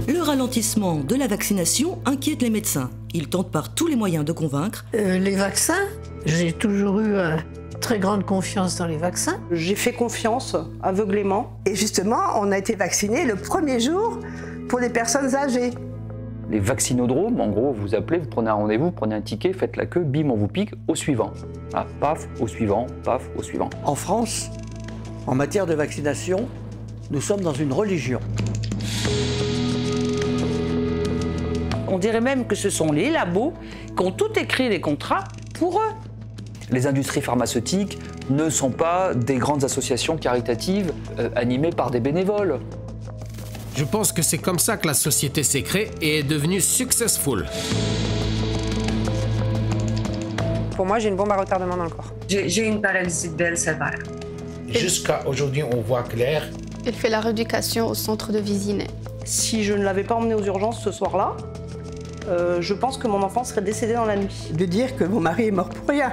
Le ralentissement de la vaccination inquiète les médecins. Ils tentent par tous les moyens de convaincre. Les vaccins, j'ai toujours eu très grande confiance dans les vaccins. J'ai fait confiance aveuglément. Et justement, on a été vaccinés le premier jour pour les personnes âgées. Les vaccinodromes, en gros, vous appelez, vous prenez un rendez-vous, vous prenez un ticket, faites la queue, bim, on vous pique, au suivant. Ah, paf, au suivant, paf, au suivant. En France, en matière de vaccination, nous sommes dans une religion. On dirait même que ce sont les labos qui ont tout écrit les contrats pour eux. Les industries pharmaceutiques ne sont pas des grandes associations caritatives animées par des bénévoles. Je pense que c'est comme ça que la société s'est créée et est devenue successful. Pour moi, j'ai une bombe à retardement dans le corps. J'ai une paralysie de sévère. Jusqu'à aujourd'hui, on voit clair. Elle fait la rééducation au centre de Vésinet. Si je ne l'avais pas emmené aux urgences ce soir-là, je pense que mon enfant serait décédé dans la nuit. De dire que mon mari est mort pour rien.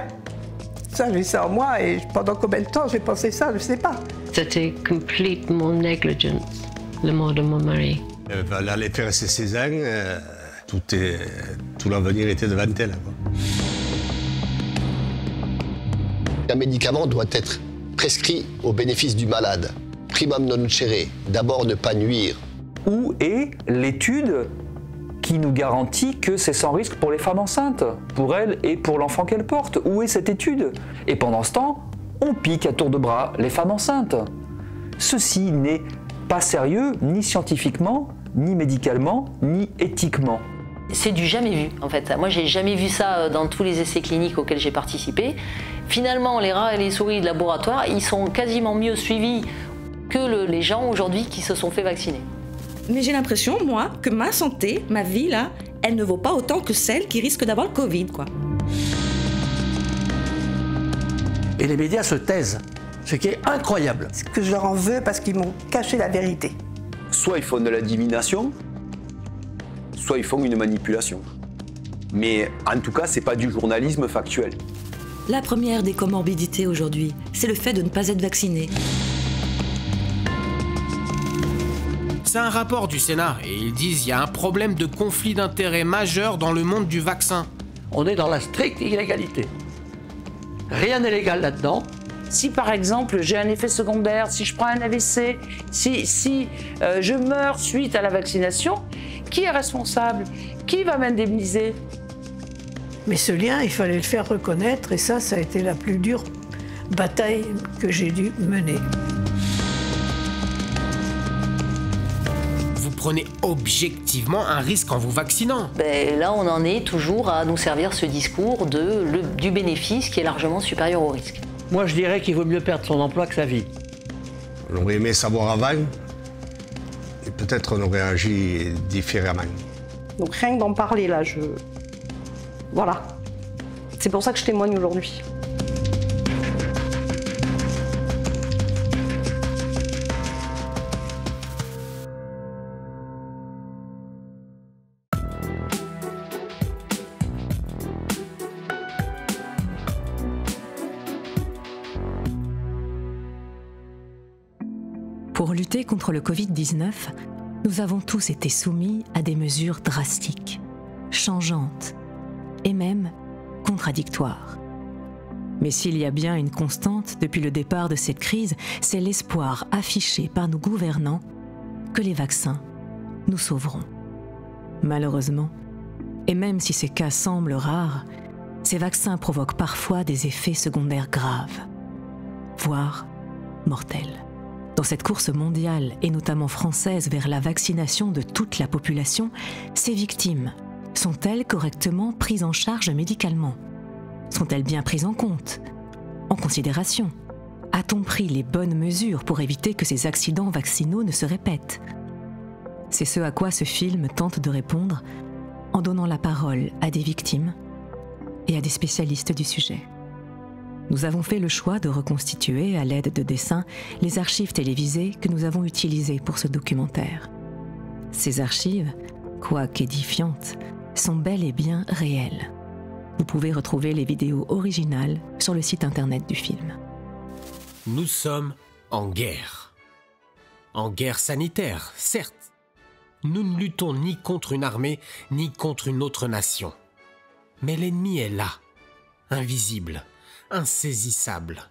Ça, j'ai ça en moi et pendant combien de temps j'ai pensé ça, je ne sais pas. C'était complètement négligence, le mort de mon mari. Elle allait faire ses 16 ans, tout l'avenir était devant elle. Un médicament doit être prescrit au bénéfice du malade. Primum non cere, d'abord ne pas nuire. Où est l'étude qui nous garantit que c'est sans risque pour les femmes enceintes, pour elles et pour l'enfant qu'elles portent? Où est cette étude? Et pendant ce temps, on pique à tour de bras les femmes enceintes. Ceci n'est pas sérieux, ni scientifiquement, ni médicalement, ni éthiquement. C'est du jamais vu, en fait. Moi, j'ai jamais vu ça dans tous les essais cliniques auxquels j'ai participé. Finalement, les rats et les souris de laboratoire, ils sont quasiment mieux suivis que les gens aujourd'hui qui se sont fait vacciner. Mais j'ai l'impression, moi, que ma santé, ma vie, là, elle ne vaut pas autant que celle qui risque d'avoir le Covid, quoi. Et les médias se taisent, ce qui est incroyable. Ce que je leur en veux parce qu'ils m'ont caché la vérité. Soit ils font de la divination, soit ils font une manipulation. Mais en tout cas, c'est pas du journalisme factuel. La première des comorbidités aujourd'hui, c'est le fait de ne pas être vacciné. C'est un rapport du Sénat et ils disent qu'il y a un problème de conflit d'intérêts majeur dans le monde du vaccin. On est dans la stricte illégalité. Rien n'est légal là-dedans. Si par exemple j'ai un effet secondaire, si je prends un AVC, si je meurs suite à la vaccination, qui est responsable? Qui va m'indemniser? Mais ce lien, il fallait le faire reconnaître et ça a été la plus dure bataille que j'ai dû mener. Vous prenez objectivement un risque en vous vaccinant. Là, on en est toujours à nous servir ce discours du bénéfice qui est largement supérieur au risque. Moi, je dirais qu'il vaut mieux perdre son emploi que sa vie. On aurait aimé savoir avant, et peut-être on aurait agi différemment. Donc rien que d'en parler, là, Voilà. C'est pour ça que je témoigne aujourd'hui. Pour lutter contre le Covid-19, nous avons tous été soumis à des mesures drastiques, changeantes et même contradictoires. Mais s'il y a bien une constante depuis le départ de cette crise, c'est l'espoir affiché par nos gouvernants que les vaccins nous sauveront. Malheureusement, et même si ces cas semblent rares, ces vaccins provoquent parfois des effets secondaires graves, voire mortels. Dans cette course mondiale, et notamment française, vers la vaccination de toute la population, ces victimes sont-elles correctement prises en charge médicalement? Sont-elles bien prises en compte, en considération? A-t-on pris les bonnes mesures pour éviter que ces accidents vaccinaux ne se répètent? C'est ce à quoi ce film tente de répondre en donnant la parole à des victimes et à des spécialistes du sujet. Nous avons fait le choix de reconstituer, à l'aide de dessins, les archives télévisées que nous avons utilisées pour ce documentaire. Ces archives, quoique édifiantes, sont bel et bien réelles. Vous pouvez retrouver les vidéos originales sur le site internet du film. Nous sommes en guerre. En guerre sanitaire, certes. Nous ne luttons ni contre une armée, ni contre une autre nation. Mais l'ennemi est là, invisible, insaisissable,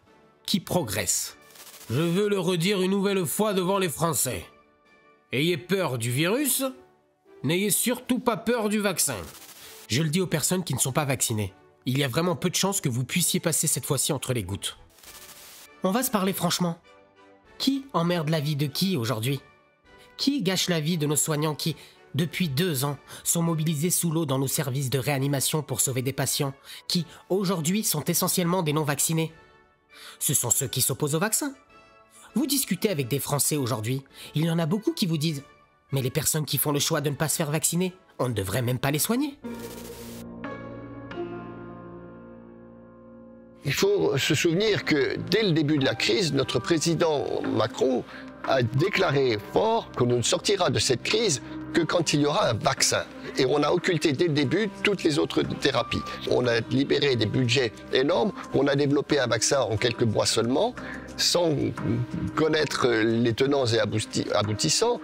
qui progresse. Je veux le redire une nouvelle fois devant les Français. Ayez peur du virus, n'ayez surtout pas peur du vaccin. Je le dis aux personnes qui ne sont pas vaccinées. Il y a vraiment peu de chances que vous puissiez passer cette fois-ci entre les gouttes. On va se parler franchement. Qui emmerde la vie de qui aujourd'hui? Qui gâche la vie de nos soignants qui, depuis 2 ans, sont mobilisés sous l'eau dans nos services de réanimation pour sauver des patients, qui, aujourd'hui, sont essentiellement des non-vaccinés? Ce sont ceux qui s'opposent au vaccin. Vous discutez avec des Français aujourd'hui, il y en a beaucoup qui vous disent « Mais les personnes qui font le choix de ne pas se faire vacciner, on ne devrait même pas les soigner ». Il faut se souvenir que dès le début de la crise, notre président Macron a déclaré fort qu'on ne sortira de cette crise que quand il y aura un vaccin. Et on a occulté dès le début toutes les autres thérapies. On a libéré des budgets énormes, on a développé un vaccin en quelques mois seulement, sans connaître les tenants et aboutissants.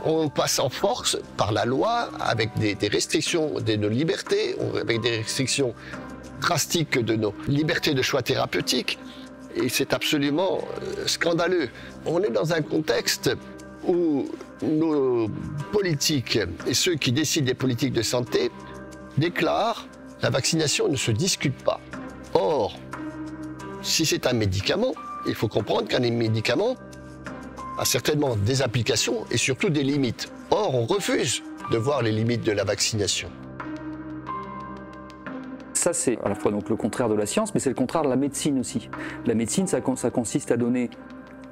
On passe en force par la loi, avec des restrictions de nos libertés, avec des restrictions drastiques de nos libertés de choix thérapeutiques. Et c'est absolument scandaleux. On est dans un contexte où nos politiques et ceux qui décident des politiques de santé déclarent que la vaccination ne se discute pas. Or, si c'est un médicament, il faut comprendre qu'un médicament a certainement des applications et surtout des limites. Or, on refuse de voir les limites de la vaccination. Ça, c'est à la fois donc le contraire de la science, mais c'est le contraire de la médecine aussi. La médecine, ça consiste à donner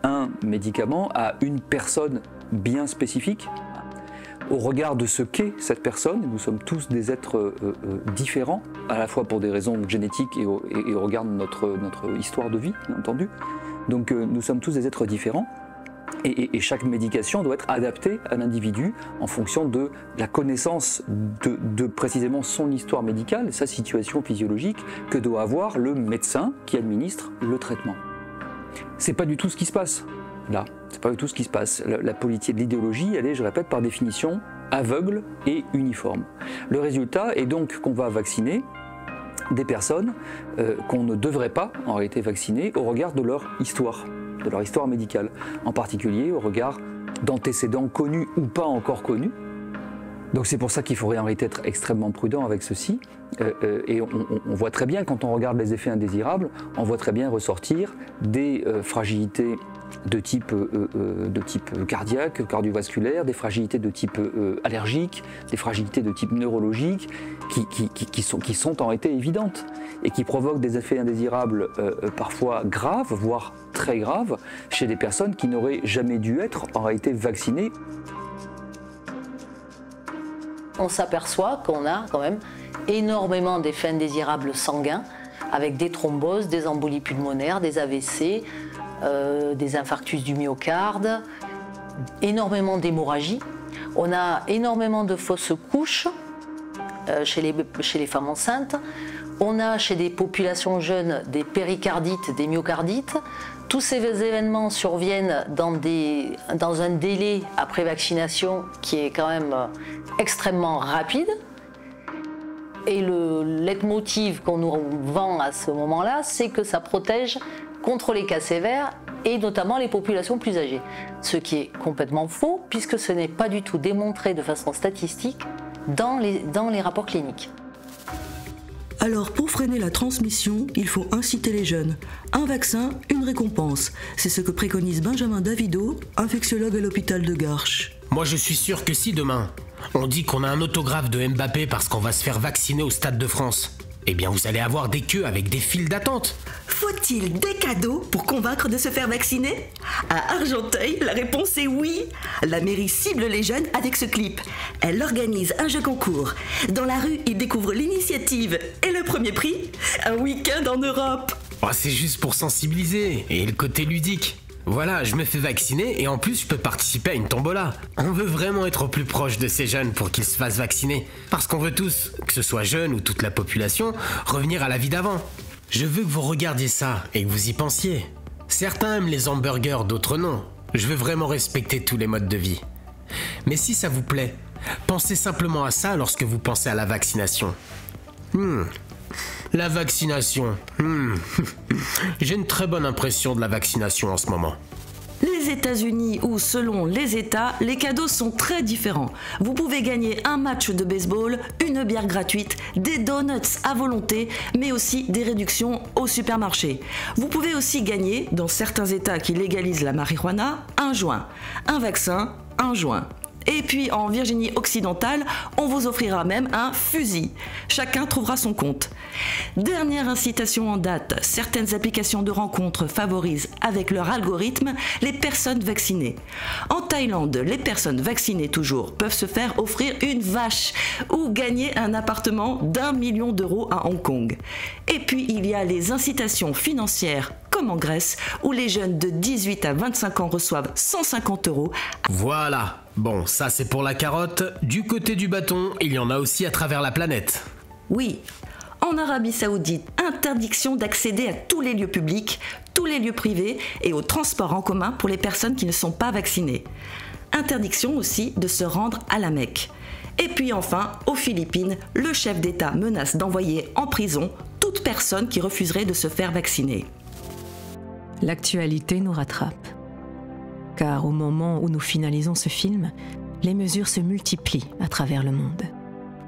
un médicament à une personne bien spécifique, au regard de ce qu'est cette personne. Nous sommes tous des êtres différents, à la fois pour des raisons génétiques et au regard de notre histoire de vie, bien entendu. Donc nous sommes tous des êtres différents. Et chaque médication doit être adaptée à l'individu en fonction de la connaissance de précisément son histoire médicale, sa situation physiologique, que doit avoir le médecin qui administre le traitement. C'est pas du tout ce qui se passe là. C'est pas du tout ce qui se passe. La politique, l'idéologie, elle est, je répète, par définition aveugle et uniforme. Le résultat est donc qu'on va vacciner des personnes qu'on ne devrait pas en réalité vacciner au regard de leur histoire médicale, en particulier au regard d'antécédents connus ou pas encore connus. Donc c'est pour ça qu'il faudrait en réalité être extrêmement prudent avec ceci. Et on voit très bien, quand on regarde les effets indésirables, on voit très bien ressortir des fragilités de type cardiaque, cardiovasculaire, des fragilités de type allergique, des fragilités de type neurologique, qui sont en réalité évidentes et qui provoquent des effets indésirables parfois graves, voire très graves, chez des personnes qui n'auraient jamais dû être en réalité vaccinées. On s'aperçoit qu'on a quand même énormément d'effets indésirables sanguins, avec des thromboses, des embolies pulmonaires, des AVC, des infarctus du myocarde, énormément d'hémorragie. On a énormément de fausses couches chez les femmes enceintes. On a chez des populations jeunes des péricardites, des myocardites. Tous ces événements surviennent dans un délai après vaccination qui est quand même extrêmement rapide. Et le leitmotiv qu'on nous vend à ce moment-là, c'est que ça protège contre les cas sévères et notamment les populations plus âgées. Ce qui est complètement faux puisque ce n'est pas du tout démontré de façon statistique dans les rapports cliniques. Alors pour freiner la transmission, il faut inciter les jeunes. Un vaccin, une récompense. C'est ce que préconise Benjamin Davido, infectiologue à l'hôpital de Garches. Moi je suis sûr que si demain, on dit qu'on a un autographe de Mbappé parce qu'on va se faire vacciner au Stade de France, eh bien vous allez avoir des queues avec des files d'attente. Faut-il des cadeaux pour convaincre de se faire vacciner? À Argenteuil, la réponse est oui. La mairie cible les jeunes avec ce clip. Elle organise un jeu concours. Dans la rue, ils découvrent l'initiative. Et le premier prix, un week-end en Europe. Oh, c'est juste pour sensibiliser et le côté ludique. Voilà, je me fais vacciner et en plus je peux participer à une tombola. On veut vraiment être au plus proche de ces jeunes pour qu'ils se fassent vacciner. Parce qu'on veut tous, que ce soit jeunes ou toute la population, revenir à la vie d'avant. Je veux que vous regardiez ça et que vous y pensiez. Certains aiment les hamburgers, d'autres non. Je veux vraiment respecter tous les modes de vie. Mais si ça vous plaît, pensez simplement à ça lorsque vous pensez à la vaccination. La vaccination. J'ai une très bonne impression de la vaccination en ce moment. Les États-Unis ou selon les États, les cadeaux sont très différents. Vous pouvez gagner un match de baseball, une bière gratuite, des donuts à volonté, mais aussi des réductions au supermarché. Vous pouvez aussi gagner, dans certains États qui légalisent la marijuana, un joint, un vaccin, un joint. Et puis en Virginie occidentale, on vous offrira même un fusil. Chacun trouvera son compte. Dernière incitation en date, certaines applications de rencontres favorisent avec leur algorithme les personnes vaccinées. En Thaïlande, les personnes vaccinées toujours peuvent se faire offrir une vache ou gagner un appartement d'1 million d'euros à Hong Kong. Et puis il y a les incitations financières comme en Grèce, où les jeunes de 18 à 25 ans reçoivent 150 €. Voilà. Bon, ça c'est pour la carotte. Du côté du bâton, il y en a aussi à travers la planète. Oui. En Arabie Saoudite, interdiction d'accéder à tous les lieux publics, tous les lieux privés et aux transports en commun pour les personnes qui ne sont pas vaccinées. Interdiction aussi de se rendre à la Mecque. Et puis enfin, aux Philippines, le chef d'État menace d'envoyer en prison toute personne qui refuserait de se faire vacciner. L'actualité nous rattrape. Car au moment où nous finalisons ce film, les mesures se multiplient à travers le monde.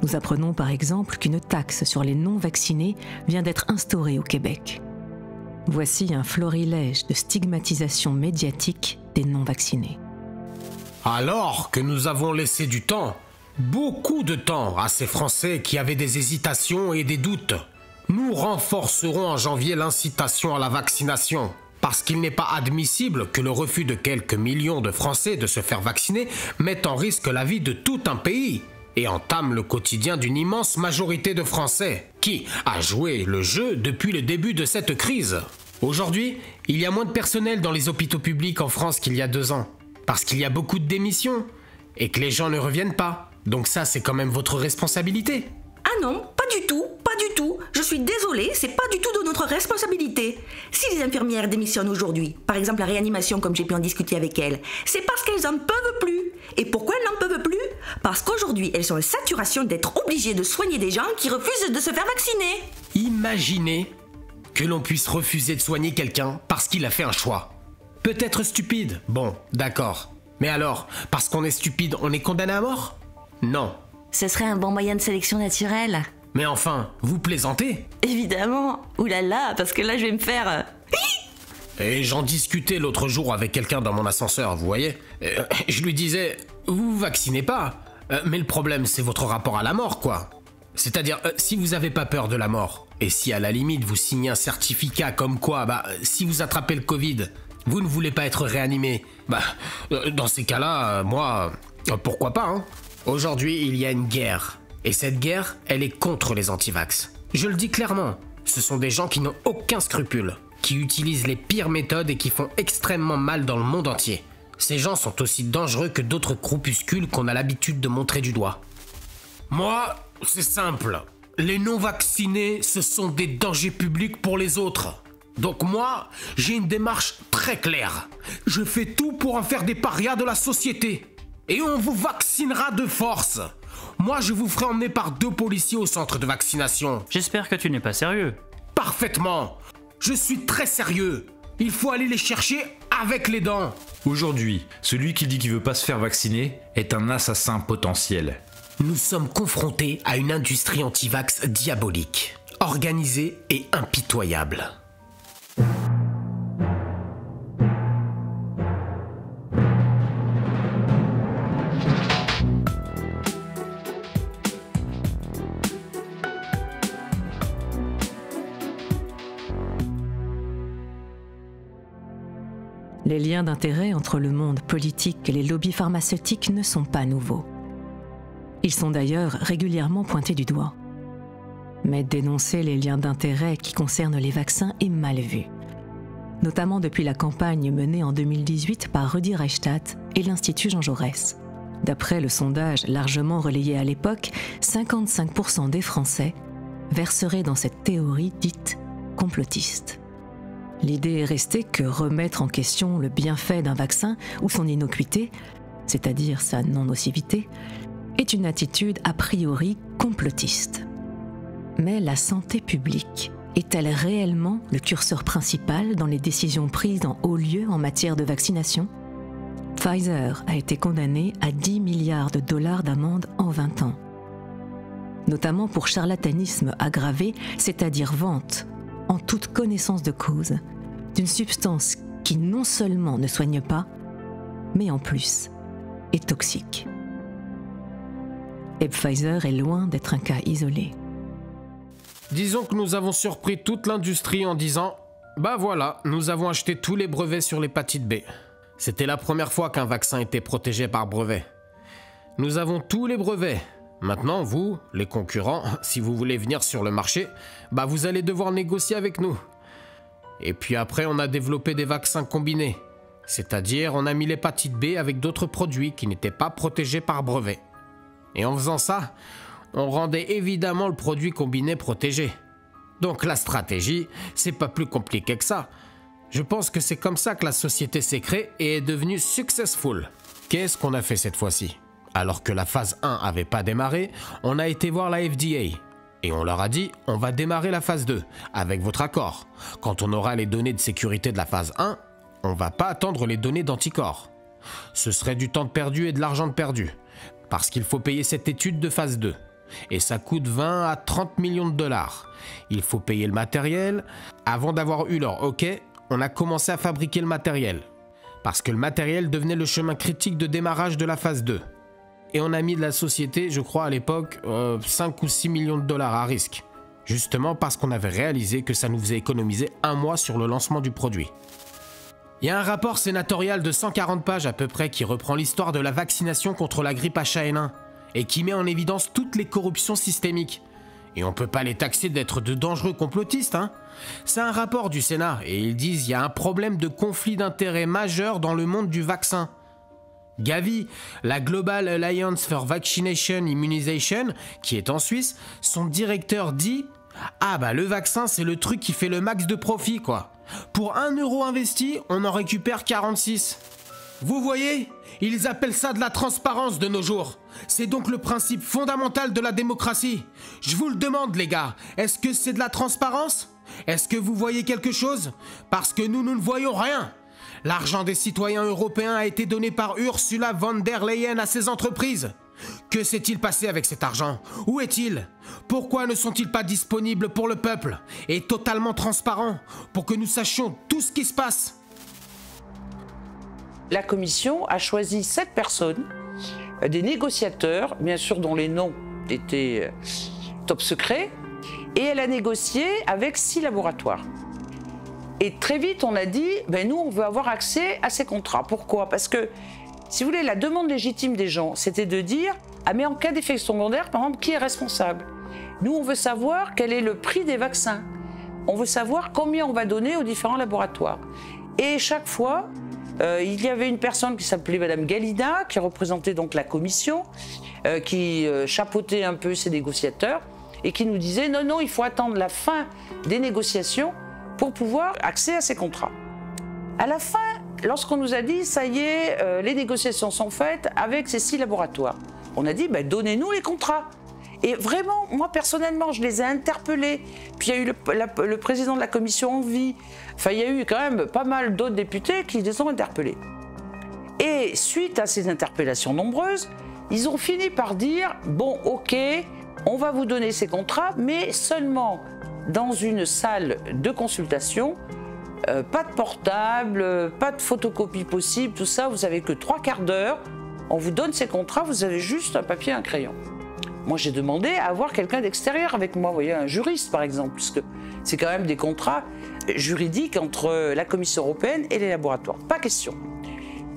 Nous apprenons par exemple qu'une taxe sur les non-vaccinés vient d'être instaurée au Québec. Voici un florilège de stigmatisation médiatique des non-vaccinés. Alors que nous avons laissé du temps, beaucoup de temps, à ces Français qui avaient des hésitations et des doutes, nous renforcerons en janvier l'incitation à la vaccination. Parce qu'il n'est pas admissible que le refus de quelques millions de Français de se faire vacciner mette en risque la vie de tout un pays et entame le quotidien d'une immense majorité de Français qui a joué le jeu depuis le début de cette crise. Aujourd'hui, il y a moins de personnel dans les hôpitaux publics en France qu'il y a 2 ans, parce qu'il y a beaucoup de démissions et que les gens ne reviennent pas. Donc ça, c'est quand même votre responsabilité. Ah non, pas du tout, pas du tout. Je suis désolée, c'est pas du tout de notre responsabilité. Si les infirmières démissionnent aujourd'hui, par exemple la réanimation comme j'ai pu en discuter avec elles, c'est parce qu'elles en peuvent plus. Et pourquoi elles n'en peuvent plus? Parce qu'aujourd'hui, elles sont en saturation d'être obligées de soigner des gens qui refusent de se faire vacciner. Imaginez que l'on puisse refuser de soigner quelqu'un parce qu'il a fait un choix. Peut-être stupide, bon, d'accord. Mais alors, parce qu'on est stupide, on est condamné à mort? Non. Ce serait un bon moyen de sélection naturelle. Mais enfin, vous plaisantez? Évidemment. Oulala, parce que là je vais me faire... Et j'en discutais l'autre jour avec quelqu'un dans mon ascenseur, vous voyez. Je lui disais, vous vous vaccinez pas, mais le problème c'est votre rapport à la mort, quoi. C'est-à-dire, si vous avez pas peur de la mort, et si à la limite vous signez un certificat comme quoi, si vous attrapez le Covid, vous ne voulez pas être réanimé, dans ces cas-là, moi, pourquoi pas, hein. Aujourd'hui, il y a une guerre. Et cette guerre, elle est contre les antivax. Je le dis clairement, ce sont des gens qui n'ont aucun scrupule, qui utilisent les pires méthodes et qui font extrêmement mal dans le monde entier. Ces gens sont aussi dangereux que d'autres groupuscules qu'on a l'habitude de montrer du doigt. Moi, c'est simple. Les non-vaccinés, ce sont des dangers publics pour les autres. Donc moi, j'ai une démarche très claire. Je fais tout pour en faire des parias de la société. Et on vous vaccinera de force. Moi, je vous ferai emmener par 2 policiers au centre de vaccination. J'espère que tu n'es pas sérieux. Parfaitement. Je suis très sérieux. Il faut aller les chercher avec les dents. Aujourd'hui, celui qui dit qu'il veut pas se faire vacciner est un assassin potentiel. Nous sommes confrontés à une industrie anti-vax diabolique, organisée et impitoyable. Les liens d'intérêt entre le monde politique et les lobbies pharmaceutiques ne sont pas nouveaux. Ils sont d'ailleurs régulièrement pointés du doigt. Mais dénoncer les liens d'intérêt qui concernent les vaccins est mal vu. notamment depuis la campagne menée en 2018 par Rudi Reichstadt et l'Institut Jean Jaurès. D'après le sondage largement relayé à l'époque, 55% des Français verseraient dans cette théorie dite complotiste. L'idée est restée que remettre en question le bienfait d'un vaccin ou son innocuité, c'est-à-dire sa non-nocivité, est une attitude a priori complotiste. Mais la santé publique est-elle réellement le curseur principal dans les décisions prises en haut lieu en matière de vaccination ? Pfizer a été condamné à 10 milliards de dollars d'amende en 20 ans. Notamment pour charlatanisme aggravé, c'est-à-dire vente, en toute connaissance de cause, d'une substance qui non seulement ne soigne pas, mais en plus est toxique. Et Pfizer est loin d'être un cas isolé. Disons que nous avons surpris toute l'industrie en disant « Bah voilà, nous avons acheté tous les brevets sur l'hépatite B ». C'était la première fois qu'un vaccin était protégé par brevet. Nous avons tous les brevets. Maintenant, vous, les concurrents, si vous voulez venir sur le marché, bah vous allez devoir négocier avec nous. Et puis après, on a développé des vaccins combinés. C'est-à-dire, on a mis l'hépatite B avec d'autres produits qui n'étaient pas protégés par brevet. Et en faisant ça, on rendait évidemment le produit combiné protégé. Donc la stratégie, c'est pas plus compliqué que ça. Je pense que c'est comme ça que la société s'est créée et est devenue successful. Qu'est-ce qu'on a fait cette fois-ci ? Alors que la phase 1 n'avait pas démarré, on a été voir la FDA. Et on leur a dit, on va démarrer la phase 2, avec votre accord. Quand on aura les données de sécurité de la phase 1, on va pas attendre les données d'anticorps. Ce serait du temps de perdu et de l'argent de perdu. Parce qu'il faut payer cette étude de phase 2. Et ça coûte 20 à 30 millions de dollars. Il faut payer le matériel. Avant d'avoir eu leur OK, on a commencé à fabriquer le matériel. Parce que le matériel devenait le chemin critique de démarrage de la phase 2. Et on a mis de la société, je crois à l'époque, 5 ou 6 millions de dollars à risque. Justement parce qu'on avait réalisé que ça nous faisait économiser 1 mois sur le lancement du produit. Il y a un rapport sénatorial de 140 pages à peu près qui reprend l'histoire de la vaccination contre la grippe H1N1 et qui met en évidence toutes les corruptions systémiques. Et on peut pas les taxer d'être de dangereux complotistes, hein. C'est un rapport du Sénat et ils disent qu'il y a un problème de conflit d'intérêts majeur dans le monde du vaccin. Gavi, la Global Alliance for Vaccination Immunization, qui est en Suisse, son directeur dit « Ah bah le vaccin c'est le truc qui fait le max de profit quoi. Pour 1 euro investi, on en récupère 46. » Vous voyez, ils appellent ça de la transparence de nos jours. C'est donc le principe fondamental de la démocratie. Je vous le demande les gars, est-ce que c'est de la transparence ? Est-ce que vous voyez quelque chose ? Parce que nous ne voyons rien. L'argent des citoyens européens a été donné par Ursula von der Leyen à ces entreprises. Que s'est-il passé avec cet argent ? Où est-il ? Pourquoi ne sont-ils pas disponibles pour le peuple et totalement transparents pour que nous sachions tout ce qui se passe ? La commission a choisi 7 personnes, des négociateurs, bien sûr dont les noms étaient top secrets, et elle a négocié avec 6 laboratoires. Et très vite, on a dit, ben nous, on veut avoir accès à ces contrats. Pourquoi ? Parce que, si vous voulez, la demande légitime des gens, c'était de dire, ah mais en cas d'effet secondaire, par exemple, qui est responsable ? Nous, on veut savoir quel est le prix des vaccins. On veut savoir combien on va donner aux différents laboratoires. Et chaque fois, il y avait une personne qui s'appelait Madame Galina, qui représentait donc la commission, qui chapeautait un peu ces négociateurs, et qui nous disait, non, non, il faut attendre la fin des négociations pour pouvoir accéder à ces contrats. À la fin, lorsqu'on nous a dit, ça y est, les négociations sont faites avec ces 6 laboratoires, on a dit, ben, donnez-nous les contrats. Et vraiment, moi personnellement, je les ai interpellés. Puis il y a eu le président de la commission en vie. Enfin, il y a eu quand même pas mal d'autres députés qui les ont interpellés. Et suite à ces interpellations nombreuses, ils ont fini par dire, bon, ok, on va vous donner ces contrats, mais seulement dans une salle de consultation, pas de portable, pas de photocopie possible, tout ça, vous n'avez que 3/4 d'heure, on vous donne ces contrats, vous avez juste un papier et un crayon. Moi, j'ai demandé à avoir quelqu'un d'extérieur avec moi, vous voyez, un juriste par exemple, puisque c'est quand même des contrats juridiques entre la Commission européenne et les laboratoires, pas question.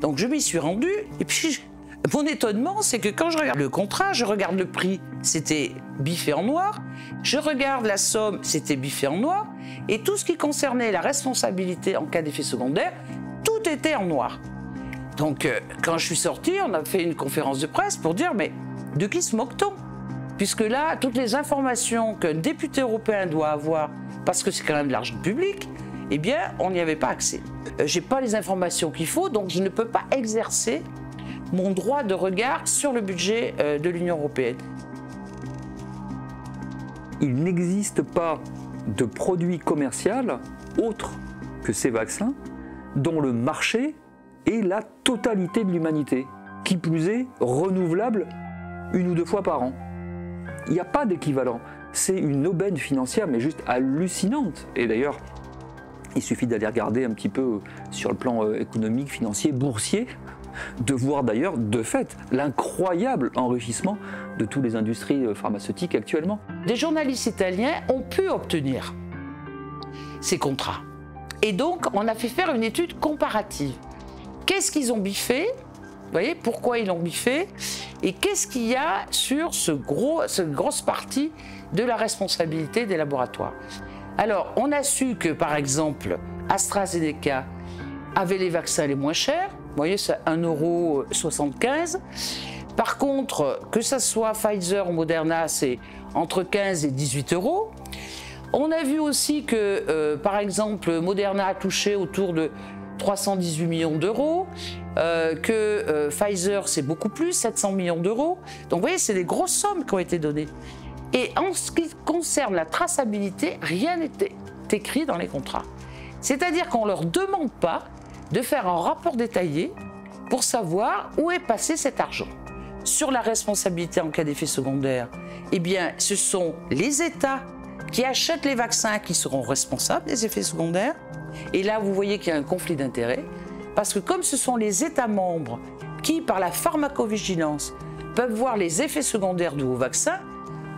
Donc je m'y suis rendue, et puis mon étonnement, c'est que quand je regarde le contrat, je regarde le prix, c'était biffé en noir, je regarde la somme, c'était biffé en noir, et tout ce qui concernait la responsabilité en cas d'effet secondaire, tout était en noir. Donc, quand je suis sortie, on a fait une conférence de presse pour dire, mais de qui se moque-t-on? Puisque là, toutes les informations qu'un député européen doit avoir, parce que c'est quand même de l'argent public, eh bien, on n'y avait pas accès. J'ai pas les informations qu'il faut, donc je ne peux pas exercer mon droit de regard sur le budget de l'Union européenne. Il n'existe pas de produit commercial autre que ces vaccins dont le marché est la totalité de l'humanité, qui plus est renouvelable 1 ou 2 fois par an. Il n'y a pas d'équivalent. C'est une aubaine financière, mais juste hallucinante. Et d'ailleurs, il suffit d'aller regarder un petit peu sur le plan économique, financier, boursier, de voir d'ailleurs, de fait, l'incroyable enrichissement de toutes les industries pharmaceutiques actuellement. Des journalistes italiens ont pu obtenir ces contrats. Et donc, on a fait faire une étude comparative. Qu'est-ce qu'ils ont biffé? Vous voyez, pourquoi ils l'ont biffé? Et qu'est-ce qu'il y a sur cette grosse partie de la responsabilité des laboratoires? Alors, on a su que, par exemple, AstraZeneca avait les vaccins les moins chers. Vous voyez, c'est 1,75 €. Par contre, que ce soit Pfizer ou Moderna, c'est entre 15 et 18 €. On a vu aussi que, par exemple, Moderna a touché autour de 318 millions d'euros, que Pfizer, c'est beaucoup plus, 700 millions d'euros. Donc, vous voyez, c'est des grosses sommes qui ont été données. Et en ce qui concerne la traçabilité, rien n'était écrit dans les contrats. C'est-à-dire qu'on ne leur demande pas de faire un rapport détaillé pour savoir où est passé cet argent. Sur la responsabilité en cas d'effet secondaire, eh bien, ce sont les États qui achètent les vaccins qui seront responsables des effets secondaires. Et là, vous voyez qu'il y a un conflit d'intérêts, parce que comme ce sont les États membres qui, par la pharmacovigilance, peuvent voir les effets secondaires de vos vaccins,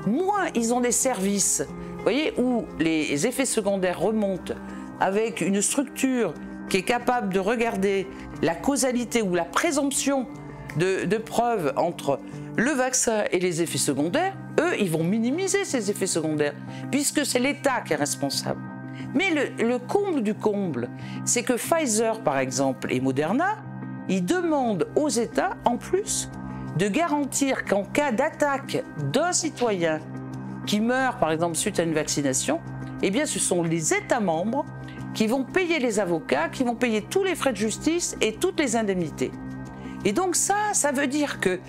moins ils ont des services, vous voyez, où les effets secondaires remontent avec une structure qui est capable de regarder la causalité ou la présomption de preuve entre le vaccin et les effets secondaires, eux, ils vont minimiser ces effets secondaires, puisque c'est l'État qui est responsable. Mais le comble du comble, c'est que Pfizer, par exemple, et Moderna, ils demandent aux États, en plus, de garantir qu'en cas d'attaque d'un citoyen qui meurt, par exemple, suite à une vaccination, eh bien, ce sont les États membres qui vont payer les avocats, qui vont payer tous les frais de justice et toutes les indemnités. Et donc ça veut dire que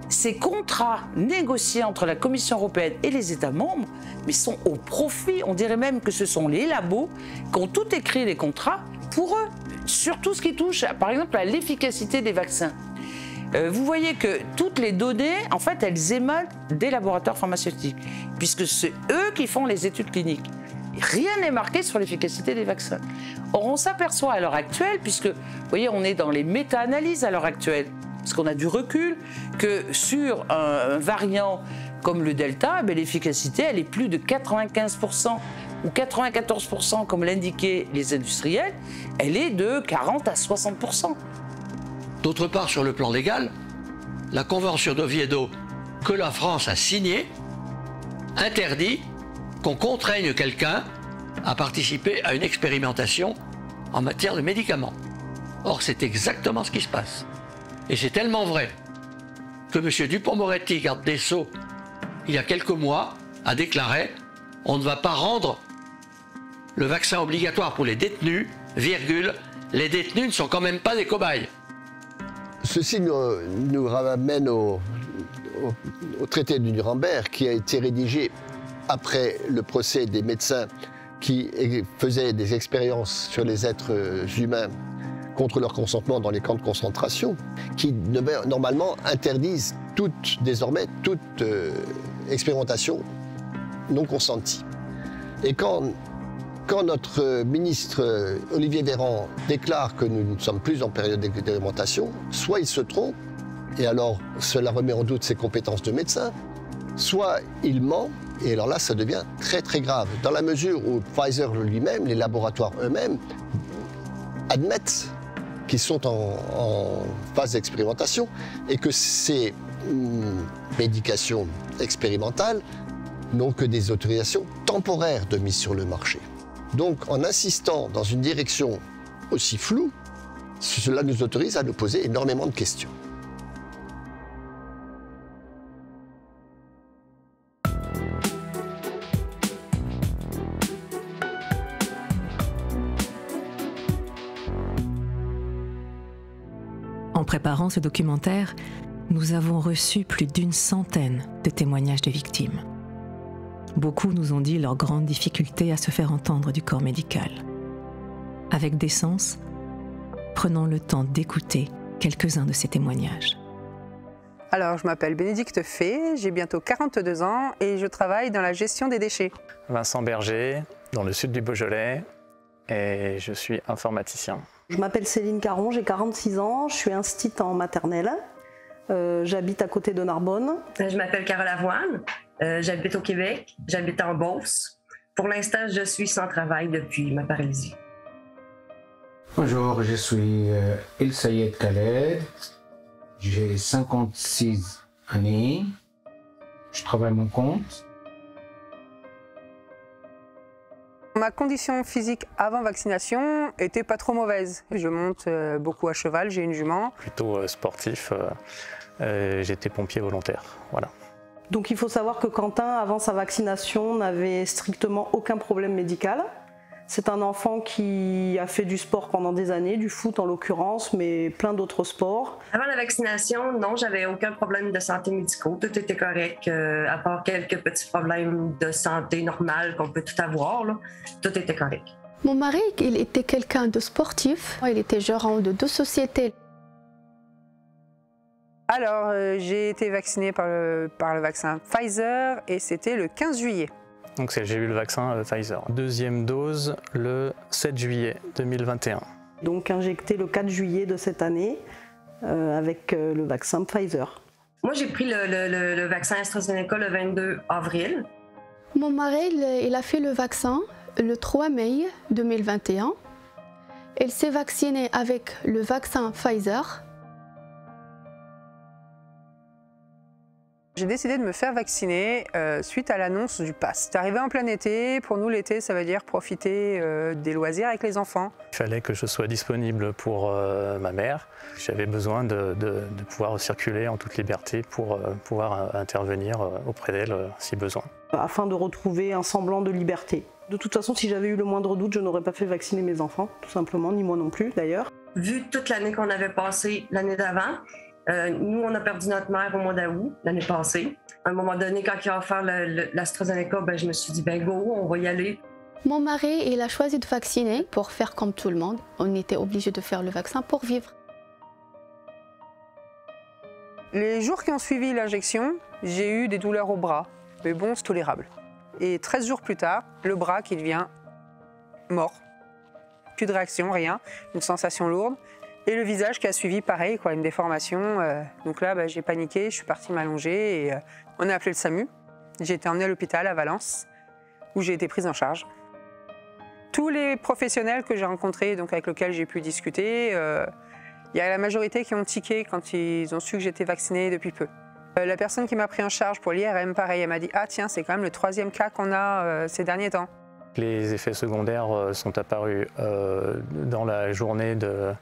ces contrats négociés entre la Commission européenne et les États membres, mais sont au profit, on dirait même que ce sont les labos qui ont tout écrit les contrats pour eux, sur tout ce qui touche, par exemple, à l'efficacité des vaccins. Vous voyez que toutes les données, en fait, elles émanent des laboratoires pharmaceutiques, puisque c'est eux qui font les études cliniques. Rien n'est marqué sur l'efficacité des vaccins. Or, on s'aperçoit à l'heure actuelle, puisque, vous voyez, on est dans les méta-analyses à l'heure actuelle, parce qu'on a du recul, que sur un variant comme le Delta, l'efficacité, elle est plus de 95% ou 94%, comme l'indiquaient les industriels, elle est de 40 à 60%. D'autre part, sur le plan légal, la Convention d'Oviedo que la France a signée interdit qu'on contraigne quelqu'un à participer à une expérimentation en matière de médicaments. Or, c'est exactement ce qui se passe. Et c'est tellement vrai que M. Dupond-Moretti, garde des Sceaux, il y a quelques mois, a déclaré « On ne va pas rendre le vaccin obligatoire pour les détenus, virgule, les détenus ne sont quand même pas des cobayes. » Ceci nous ramène au traité de Nuremberg qui a été rédigé après le procès des médecins qui faisaient des expériences sur les êtres humains contre leur consentement dans les camps de concentration, qui normalement interdisent désormais toute expérimentation non consentie. Et quand notre ministre Olivier Véran déclare que nous ne sommes plus en période d'expérimentation, soit il se trompe, et alors cela remet en doute ses compétences de médecin, soit il ment, et alors là ça devient très très grave, dans la mesure où Pfizer lui-même, les laboratoires eux-mêmes, admettent qui sont en phase d'expérimentation et que ces médications expérimentales n'ont que des autorisations temporaires de mise sur le marché. Donc en insistant dans une direction aussi floue, cela nous autorise à nous poser énormément de questions. En préparant ce documentaire, nous avons reçu plus d'une centaine de témoignages de victimes. Beaucoup nous ont dit leur grande difficulté à se faire entendre du corps médical. Avec décence, prenons le temps d'écouter quelques-uns de ces témoignages. Alors, je m'appelle Bénédicte Fay, j'ai bientôt 42 ans et je travaille dans la gestion des déchets. Vincent Berger, dans le sud du Beaujolais, et je suis informaticien. Je m'appelle Céline Caron, j'ai 46 ans, je suis instite en maternelle. J'habite à côté de Narbonne. Je m'appelle Carole Avoine, j'habite au Québec, j'habite en Beauce. Pour l'instant, je suis sans travail depuis ma paralysie. Bonjour, je suis El Sayed Khaled, j'ai 56 années, je travaille à mon compte. Ma condition physique avant vaccination était pas trop mauvaise. Je monte beaucoup à cheval, j'ai une jument. Plutôt sportif, j'étais pompier volontaire, voilà. Donc il faut savoir que Quentin, avant sa vaccination, n'avait strictement aucun problème médical. C'est un enfant qui a fait du sport pendant des années, du foot en l'occurrence, mais plein d'autres sports. Avant la vaccination, non, j'avais aucun problème de santé médicaux. Tout était correct, à part quelques petits problèmes de santé normales qu'on peut tout avoir, là. Tout était correct. Mon mari, il était quelqu'un de sportif. Il était gérant de 2 sociétés. Alors, j'ai été vaccinée par le vaccin Pfizer et c'était le 15 juillet. Donc j'ai eu le vaccin Pfizer. Deuxième dose le 7 juillet 2021. Donc injecté le 4 juillet de cette année avec le vaccin Pfizer. Moi, j'ai pris le vaccin AstraZeneca le 22 avril. Mon mari, il a fait le vaccin le 3 mai 2021. Il s'est vacciné avec le vaccin Pfizer. J'ai décidé de me faire vacciner suite à l'annonce du pass. C'est arrivé en plein été. Pour nous, l'été, ça veut dire profiter des loisirs avec les enfants. Il fallait que je sois disponible pour ma mère. J'avais besoin de pouvoir circuler en toute liberté pour pouvoir intervenir auprès d'elle si besoin. Afin de retrouver un semblant de liberté. De toute façon, si j'avais eu le moindre doute, je n'aurais pas fait vacciner mes enfants, tout simplement, ni moi non plus d'ailleurs. Vu toute l'année qu'on avait passée l'année d'avant, nous, on a perdu notre mère au mois d'août, l'année passée. À un moment donné, quand il a offert l'AstraZeneca, je me suis dit, go, on va y aller. Mon mari, il a choisi de vacciner pour faire comme tout le monde. On était obligé de faire le vaccin pour vivre. Les jours qui ont suivi l'injection, j'ai eu des douleurs au bras, mais bon, c'est tolérable. Et 13 jours plus tard, le bras qui devient mort. Plus de réaction, rien, une sensation lourde. Et le visage qui a suivi, pareil, quoi, une déformation. Donc là, j'ai paniqué, je suis partie m'allonger et on a appelé le SAMU. J'ai été emmenée à l'hôpital à Valence, où j'ai été prise en charge. Tous les professionnels que j'ai rencontrés, donc avec lesquels j'ai pu discuter, il y a la majorité qui ont tiqué quand ils ont su que j'étais vaccinée depuis peu. La personne qui m'a pris en charge pour l'IRM, pareil, elle m'a dit « Ah tiens, c'est quand même le 3e cas qu'on a ces derniers temps ». Les effets secondaires sont apparus dans la journée de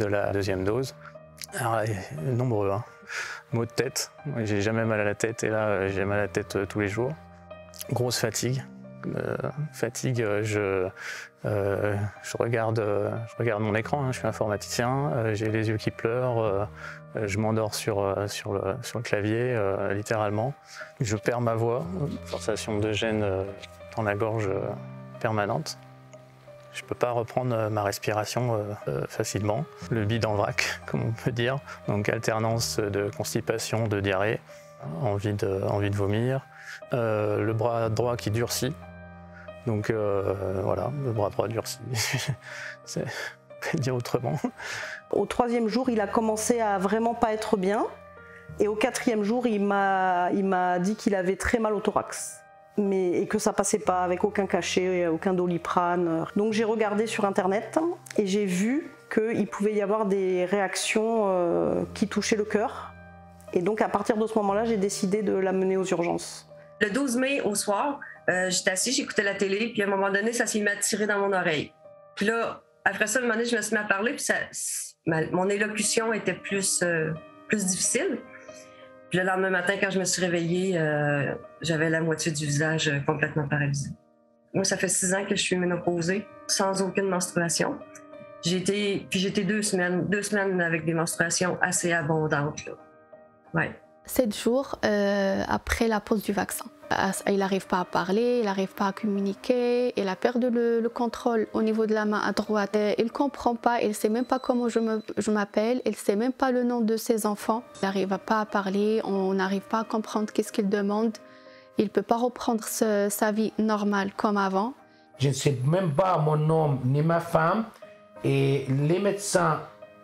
la 2e dose. Alors, nombreux, hein. Maux de tête, j'ai jamais mal à la tête et là j'ai mal à la tête tous les jours. Grosse fatigue. Je regarde mon écran, hein. Je suis informaticien, j'ai les yeux qui pleurent, je m'endors sur le clavier, littéralement. Je perds ma voix, sensation de gêne dans la gorge permanente. Je ne peux pas reprendre ma respiration facilement. Le bide en vrac, comme on peut dire. Donc alternance de constipation, de diarrhée, envie de vomir. Le bras droit qui durcit. Donc voilà, le bras droit durci. On peut le dire autrement. Au 3e jour, il a commencé à vraiment pas être bien. Et au 4e jour, il m'a dit qu'il avait très mal au thorax. Et que ça passait pas avec aucun cachet, aucun Doliprane. Donc j'ai regardé sur internet et j'ai vu qu'il pouvait y avoir des réactions qui touchaient le cœur. Et donc à partir de ce moment-là, j'ai décidé de l'amener aux urgences. Le 12 mai au soir, j'étais assise, j'écoutais la télé, puis à un moment donné, ça s'est mis à tirer dans mon oreille. Puis là, après ça, à un moment donné, je me suis mis à parler, puis mon élocution était plus difficile. Puis le lendemain matin, quand je me suis réveillée, j'avais la moitié du visage complètement paralysé. Moi, ça fait 6 ans que je suis ménopausée, sans aucune menstruation. J'ai été 2 semaines avec des menstruations assez abondantes, là. Ouais. 7 jours après la pose du vaccin. Il n'arrive pas à parler, il n'arrive pas à communiquer, il a perdu le contrôle au niveau de la main à droite. Il ne comprend pas, il ne sait même pas comment je m'appelle, il ne sait même pas le nom de ses enfants. Il n'arrive pas à parler, on n'arrive pas à comprendre qu'est-ce qu'il demande. Il ne peut pas reprendre sa vie normale comme avant. Je ne sais même pas mon homme ni ma femme. Et les médecins,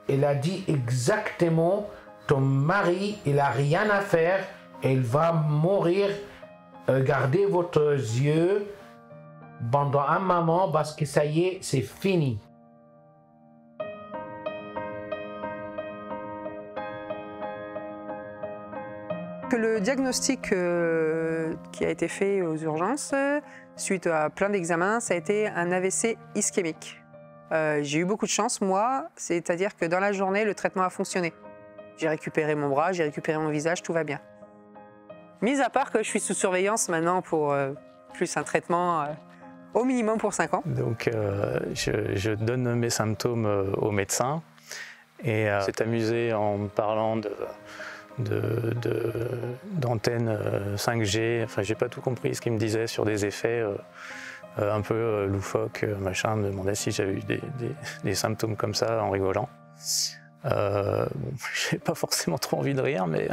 il a dit exactement, ton mari, il n'a rien à faire, il va mourir. Gardez votre yeux pendant un moment parce que ça y est, c'est fini. Le diagnostic qui a été fait aux urgences, suite à plein d'examens, ça a été un AVC ischémique. J'ai eu beaucoup de chance, moi, c'est-à-dire que dans la journée, le traitement a fonctionné. J'ai récupéré mon bras, j'ai récupéré mon visage, tout va bien. Mis à part que je suis sous surveillance maintenant pour plus un traitement au minimum pour 5 ans. Donc je donne mes symptômes au médecin et s'est amusé en me parlant d'antennes 5G. Enfin, j'ai pas tout compris ce qu'il me disait sur des effets un peu loufoques, machin. Me demandait si j'avais eu des symptômes comme ça en rigolant. J'ai pas forcément trop envie de rire, mais...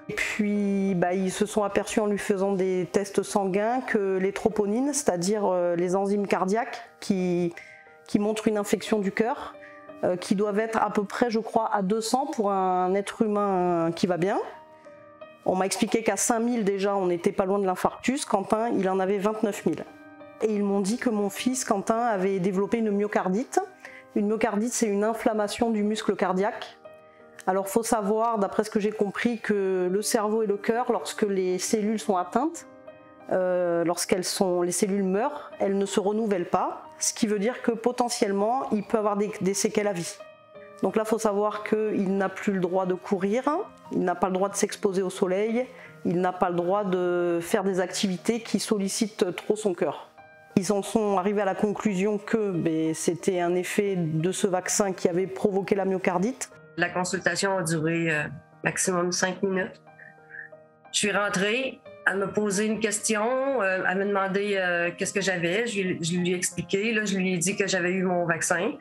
Et puis, ils se sont aperçus en lui faisant des tests sanguins que les troponines, c'est-à-dire les enzymes cardiaques qui montrent une infection du cœur, qui doivent être à peu près, je crois, à 200 pour un être humain qui va bien. On m'a expliqué qu'à 5000 déjà, on n'était pas loin de l'infarctus. Quentin, il en avait 29 000. Et ils m'ont dit que mon fils, Quentin, avait développé une myocardite. Une myocardite, c'est une inflammation du muscle cardiaque. Alors, il faut savoir, d'après ce que j'ai compris, que le cerveau et le cœur, lorsque les cellules sont atteintes, les cellules meurent, elles ne se renouvellent pas, ce qui veut dire que potentiellement, il peut avoir des séquelles à vie. Donc là, il faut savoir qu'il n'a plus le droit de courir, il n'a pas le droit de s'exposer au soleil, il n'a pas le droit de faire des activités qui sollicitent trop son cœur. Ils en sont arrivés à la conclusion que c'était un effet de ce vaccin qui avait provoqué la myocardite. La consultation a duré maximum 5 minutes. Je suis rentrée, elle me posait une question, elle me demandait qu'est-ce que j'avais. Je lui ai expliqué, là, je lui ai dit que j'avais eu mon vaccin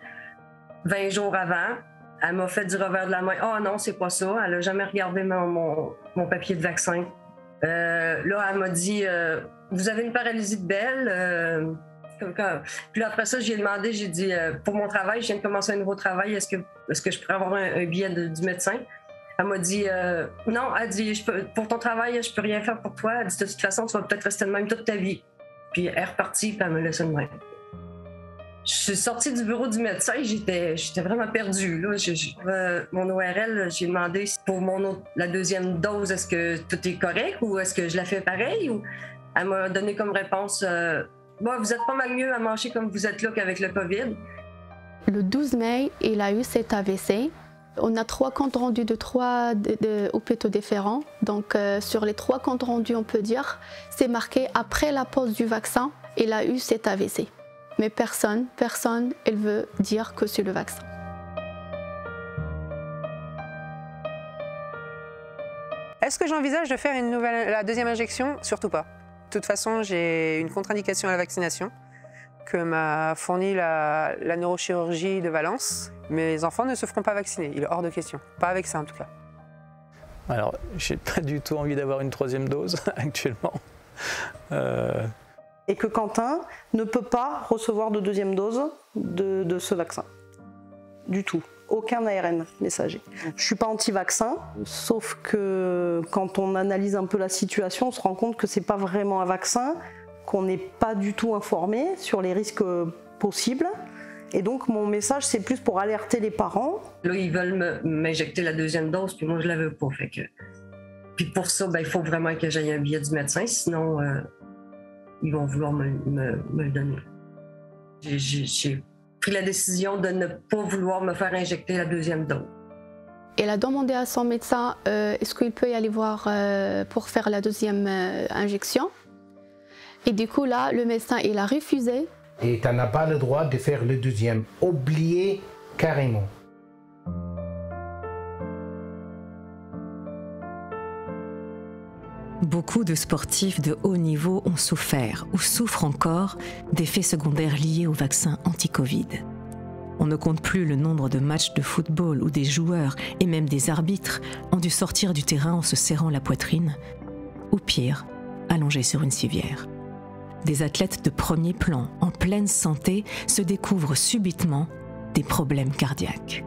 20 jours avant. Elle m'a fait du revers de la main. « Ah non, c'est pas ça. » Elle n'a jamais regardé mon papier de vaccin. Là, elle m'a dit vous avez une paralysie de Bell. Puis après ça, j'ai demandé, j'ai dit pour mon travail, je viens de commencer un nouveau travail, est-ce que je pourrais avoir un billet du médecin? Elle m'a dit non, elle dit pour ton travail, je peux rien faire pour toi. Elle dit de toute façon, tu vas peut-être rester de même toute ta vie. Puis elle est repartie, puis elle me laissait de même. Je suis sortie du bureau du médecin, j'étais vraiment perdue. Là. Mon ORL, j'ai demandé pour la deuxième dose, est-ce que tout est correct ou est-ce que je la fais pareil? Ou elle m'a donné comme réponse vous êtes pas mal mieux à manger comme vous êtes là qu'avec le COVID. Le 12 mai, il a eu cet AVC. On a 3 comptes rendus de 3 hôpitaux différents. Donc sur les 3 comptes rendus, on peut dire, c'est marqué après la pose du vaccin, il a eu cet AVC. Mais personne, elle veut dire que c'est le vaccin. Est-ce que j'envisage de faire la deuxième injection? Surtout pas. De toute façon, j'ai une contre-indication à la vaccination que m'a fournie la neurochirurgie de Valence. Mes enfants ne se feront pas vacciner, il est hors de question. Pas avec ça en tout cas. Alors, j'ai pas du tout envie d'avoir une 3e dose actuellement. Et que Quentin ne peut pas recevoir de 2e dose de ce vaccin. Du tout. Aucun ARN messager. Je ne suis pas anti-vaccin, sauf que quand on analyse un peu la situation, on se rend compte que ce n'est pas vraiment un vaccin, qu'on n'est pas du tout informé sur les risques possibles Et donc mon message, c'est plus pour alerter les parents. Là, ils veulent m'injecter la deuxième dose, puis moi, je ne la veux pas. Fait que... Puis pour ça, il faut vraiment que j'aille un billet du médecin, sinon ils vont vouloir me le donner. J'ai pris la décision de ne pas vouloir me faire injecter la deuxième dose. Elle a demandé à son médecin est-ce qu'il peut y aller voir pour faire la deuxième injection. Et du coup, là, le médecin, il a refusé. Et tu n'as pas le droit de faire le deuxième. Oubliez carrément. Beaucoup de sportifs de haut niveau ont souffert ou souffrent encore d'effets secondaires liés au vaccin anti-Covid. On ne compte plus le nombre de matchs de football où des joueurs et même des arbitres ont dû sortir du terrain en se serrant la poitrine, ou pire, allongés sur une civière. Des athlètes de premier plan, en pleine santé, se découvrent subitement des problèmes cardiaques.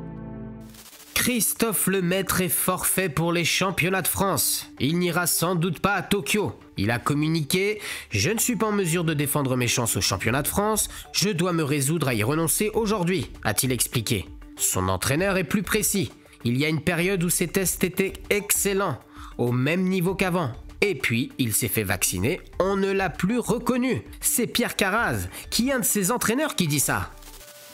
Christophe Lemaître est forfait pour les championnats de France. Il n'ira sans doute pas à Tokyo. Il a communiqué « Je ne suis pas en mesure de défendre mes chances aux championnats de France. Je dois me résoudre à y renoncer aujourd'hui », a-t-il expliqué. Son entraîneur est plus précis. Il y a une période où ses tests étaient excellents, au même niveau qu'avant. Et puis, il s'est fait vacciner, on ne l'a plus reconnu. C'est Pierre Carraz, qui est un de ses entraîneurs, qui dit ça.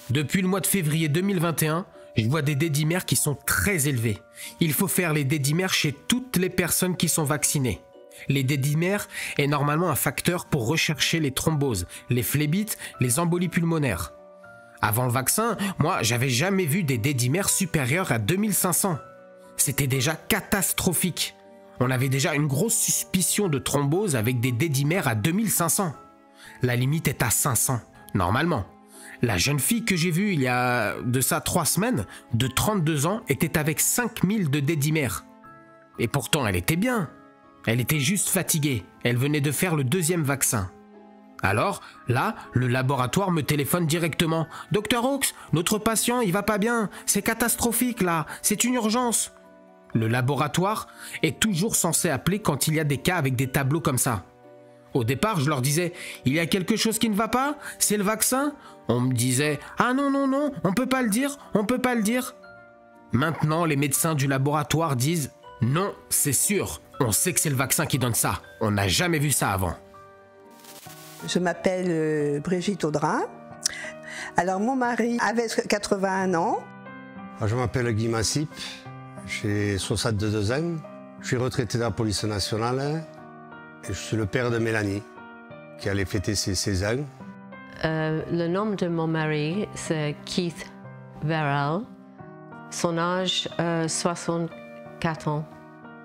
Depuis le mois de février 2021, je vois des dédimères qui sont très élevés. Il faut faire les dédimères chez toutes les personnes qui sont vaccinées. Les dédimères est normalement un facteur pour rechercher les thromboses, les phlébites, les embolies pulmonaires. Avant le vaccin, moi, j'avais jamais vu des dédimères supérieurs à 2500. C'était déjà catastrophique. On avait déjà une grosse suspicion de thrombose avec des dédimères à 2500. La limite est à 500, normalement. La jeune fille que j'ai vue il y a de ça 3 semaines, de 32 ans, était avec 5000 de dédimères. Et pourtant, elle était bien. Elle était juste fatiguée. Elle venait de faire le deuxième vaccin. Alors, là, le laboratoire me téléphone directement. « Dr Hawks, notre patient, il va pas bien. C'est catastrophique, là. C'est une urgence. » Le laboratoire est toujours censé appeler quand il y a des cas avec des tableaux comme ça. Au départ, je leur disais « Il y a quelque chose qui ne va pas? C'est le vaccin ?» On me disait « Ah non, non, non, on peut pas le dire, on peut pas le dire. » Maintenant, les médecins du laboratoire disent « Non, c'est sûr, on sait que c'est le vaccin qui donne ça. On n'a jamais vu ça avant. » Je m'appelle Brigitte Audrin. Alors, mon mari avait 81 ans. Je m'appelle Guy Massip, j'ai 62 ans. Je suis retraité de la police nationale et je suis le père de Mélanie, qui allait fêter ses 16 ans. Le nom de mon mari, c'est Keith Verrell. Son âge, 64 ans.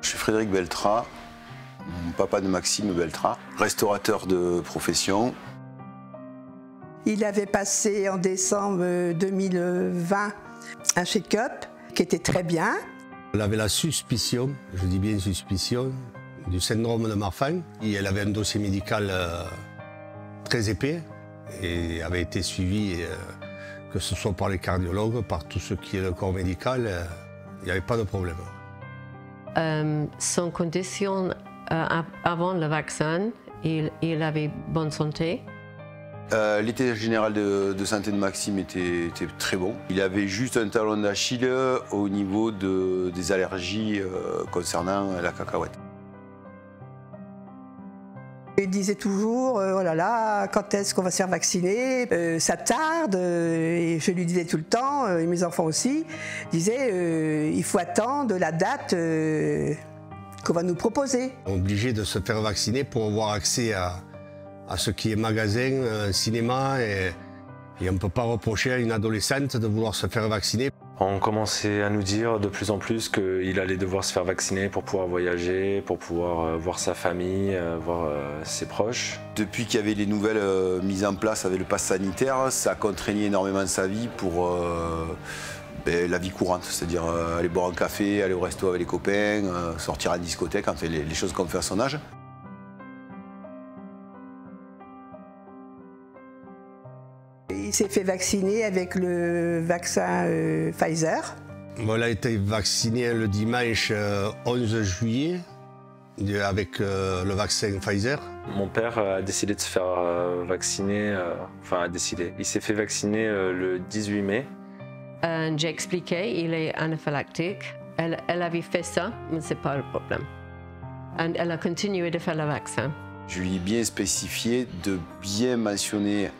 Je suis Frédéric Beltra, papa de Maxime Beltra, restaurateur de profession. Il avait passé en décembre 2020 un check-up qui était très bien. Elle avait la suspicion, je dis bien suspicion, du syndrome de Marfan. Et elle avait un dossier médical très épais et avait été suivie, que ce soit par les cardiologues, par tout ce qui est le corps médical, il n'y avait pas de problème. Son condition avant le vaccin, il avait bonne santé. L'état général de santé de Maxime était très bon. Il avait juste un talon d'Achille au niveau des allergies concernant la cacahuète. Il disait toujours, oh là là, quand est-ce qu'on va se faire vacciner? Ça tarde, et je lui disais tout le temps, et mes enfants aussi, disaient, il faut attendre la date qu'on va nous proposer. Obligé de se faire vacciner pour avoir accès à ce qui est magasin, cinéma, et on ne peut pas reprocher à une adolescente de vouloir se faire vacciner. On commençait à nous dire de plus en plus qu'il allait devoir se faire vacciner pour pouvoir voyager, pour pouvoir voir sa famille, voir ses proches. Depuis qu'il y avait les nouvelles mises en place avec le pass sanitaire, ça contraignait énormément sa vie pour la vie courante, c'est-à-dire aller boire un café, aller au resto avec les copains, sortir à la discothèque, enfin les choses qu'on fait à son âge. Il s'est fait vacciner avec le vaccin Pfizer. Il a été vacciné le dimanche 11 juillet avec le vaccin Pfizer. Mon père a décidé de se faire vacciner, enfin a décidé. Il s'est fait vacciner le 18 mai. J'ai expliqué, il est anaphylactique. Elle avait fait ça, mais ce n'est pas le problème. Et elle a continué de faire le vaccin. Je lui ai bien spécifié de bien mentionner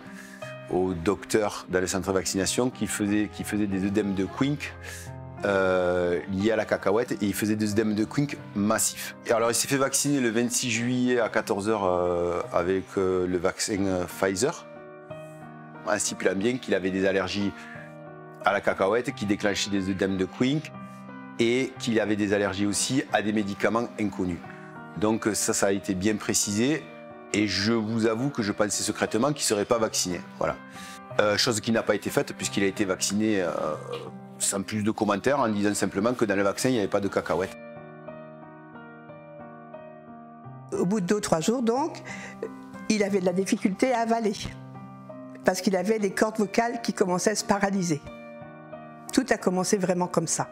au docteur dans le centre de vaccination qu'il faisait des œdèmes de Quink liés à la cacahuète et il faisait des œdèmes de Quink massifs. Et alors il s'est fait vacciner le 26 juillet à 14 h avec le vaccin Pfizer, en stipulant bien qu'il avait des allergies à la cacahuète qui déclenchaient des œdèmes de Quink et qu'il avait des allergies aussi à des médicaments inconnus. Donc ça a été bien précisé et je vous avoue que je pensais secrètement qu'il ne serait pas vacciné. Voilà. Chose qui n'a pas été faite puisqu'il a été vacciné sans plus de commentaires en disant simplement que dans le vaccin il n'y avait pas de cacahuètes. Au bout de 2 ou 3 jours donc, il avait de la difficulté à avaler parce qu'il avait les cordes vocales qui commençaient à se paralyser. Tout a commencé vraiment comme ça.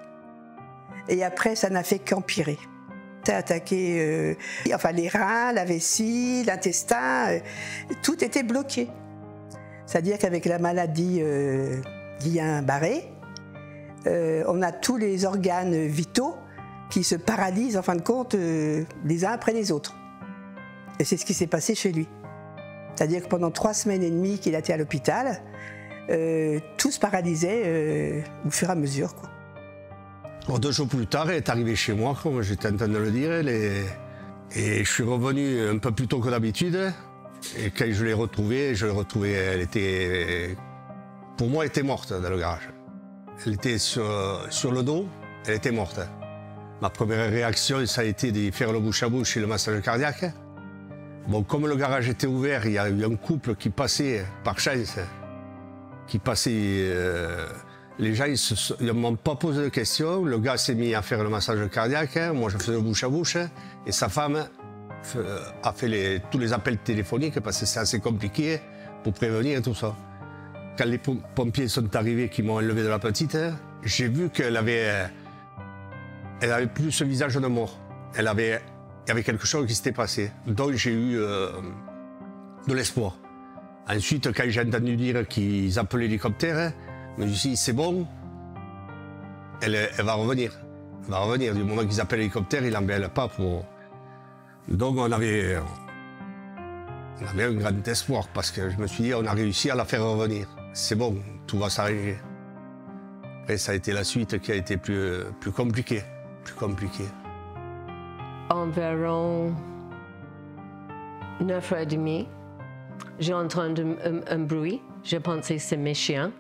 Et après, ça n'a fait qu'empirer. Ça a attaqué les reins, la vessie, l'intestin, tout était bloqué. C'est-à-dire qu'avec la maladie Guillain-Barré, on a tous les organes vitaux qui se paralysent en fin de compte les uns après les autres. Et c'est ce qui s'est passé chez lui. C'est-à-dire que pendant 3 semaines et demie qu'il a été à l'hôpital, tout se paralysait au fur et à mesure, quoi. Bon, 2 jours plus tard, elle est arrivée chez moi, comme j'étais en train de le dire, et je suis revenu un peu plus tôt que d'habitude. Et quand je l'ai retrouvée, elle était, pour moi, elle était morte dans le garage. Elle était sur le dos, elle était morte. Ma première réaction, ça a été de faire le bouche à bouche et le massage cardiaque. Bon, comme le garage était ouvert, il y a eu un couple qui passait, par chance, les gens ne m'ont pas posé de questions. Le gars s'est mis à faire le massage cardiaque. Moi, je faisais le bouche à bouche. Et sa femme a fait tous les appels téléphoniques parce que c'est assez compliqué pour prévenir tout ça. Quand les pompiers sont arrivés, qui m'ont enlevé de la petite, j'ai vu qu'elle avait plus ce visage de mort. Il y avait quelque chose qui s'était passé. Donc, j'ai eu de l'espoir. Ensuite, quand j'ai entendu dire qu'ils appelaient l'hélicoptère, je me suis dit, c'est bon, elle va revenir. Elle va revenir. Du moment qu'ils appellent l'hélicoptère, ils ne l'embellent pas pour... Donc on avait un grand espoir parce que je me suis dit, on a réussi à la faire revenir. C'est bon, tout va s'arranger. Et ça a été la suite qui a été plus compliquée. Environ 9h30, j'ai entendu un bruit. J'ai pensé que c'est mes chiens.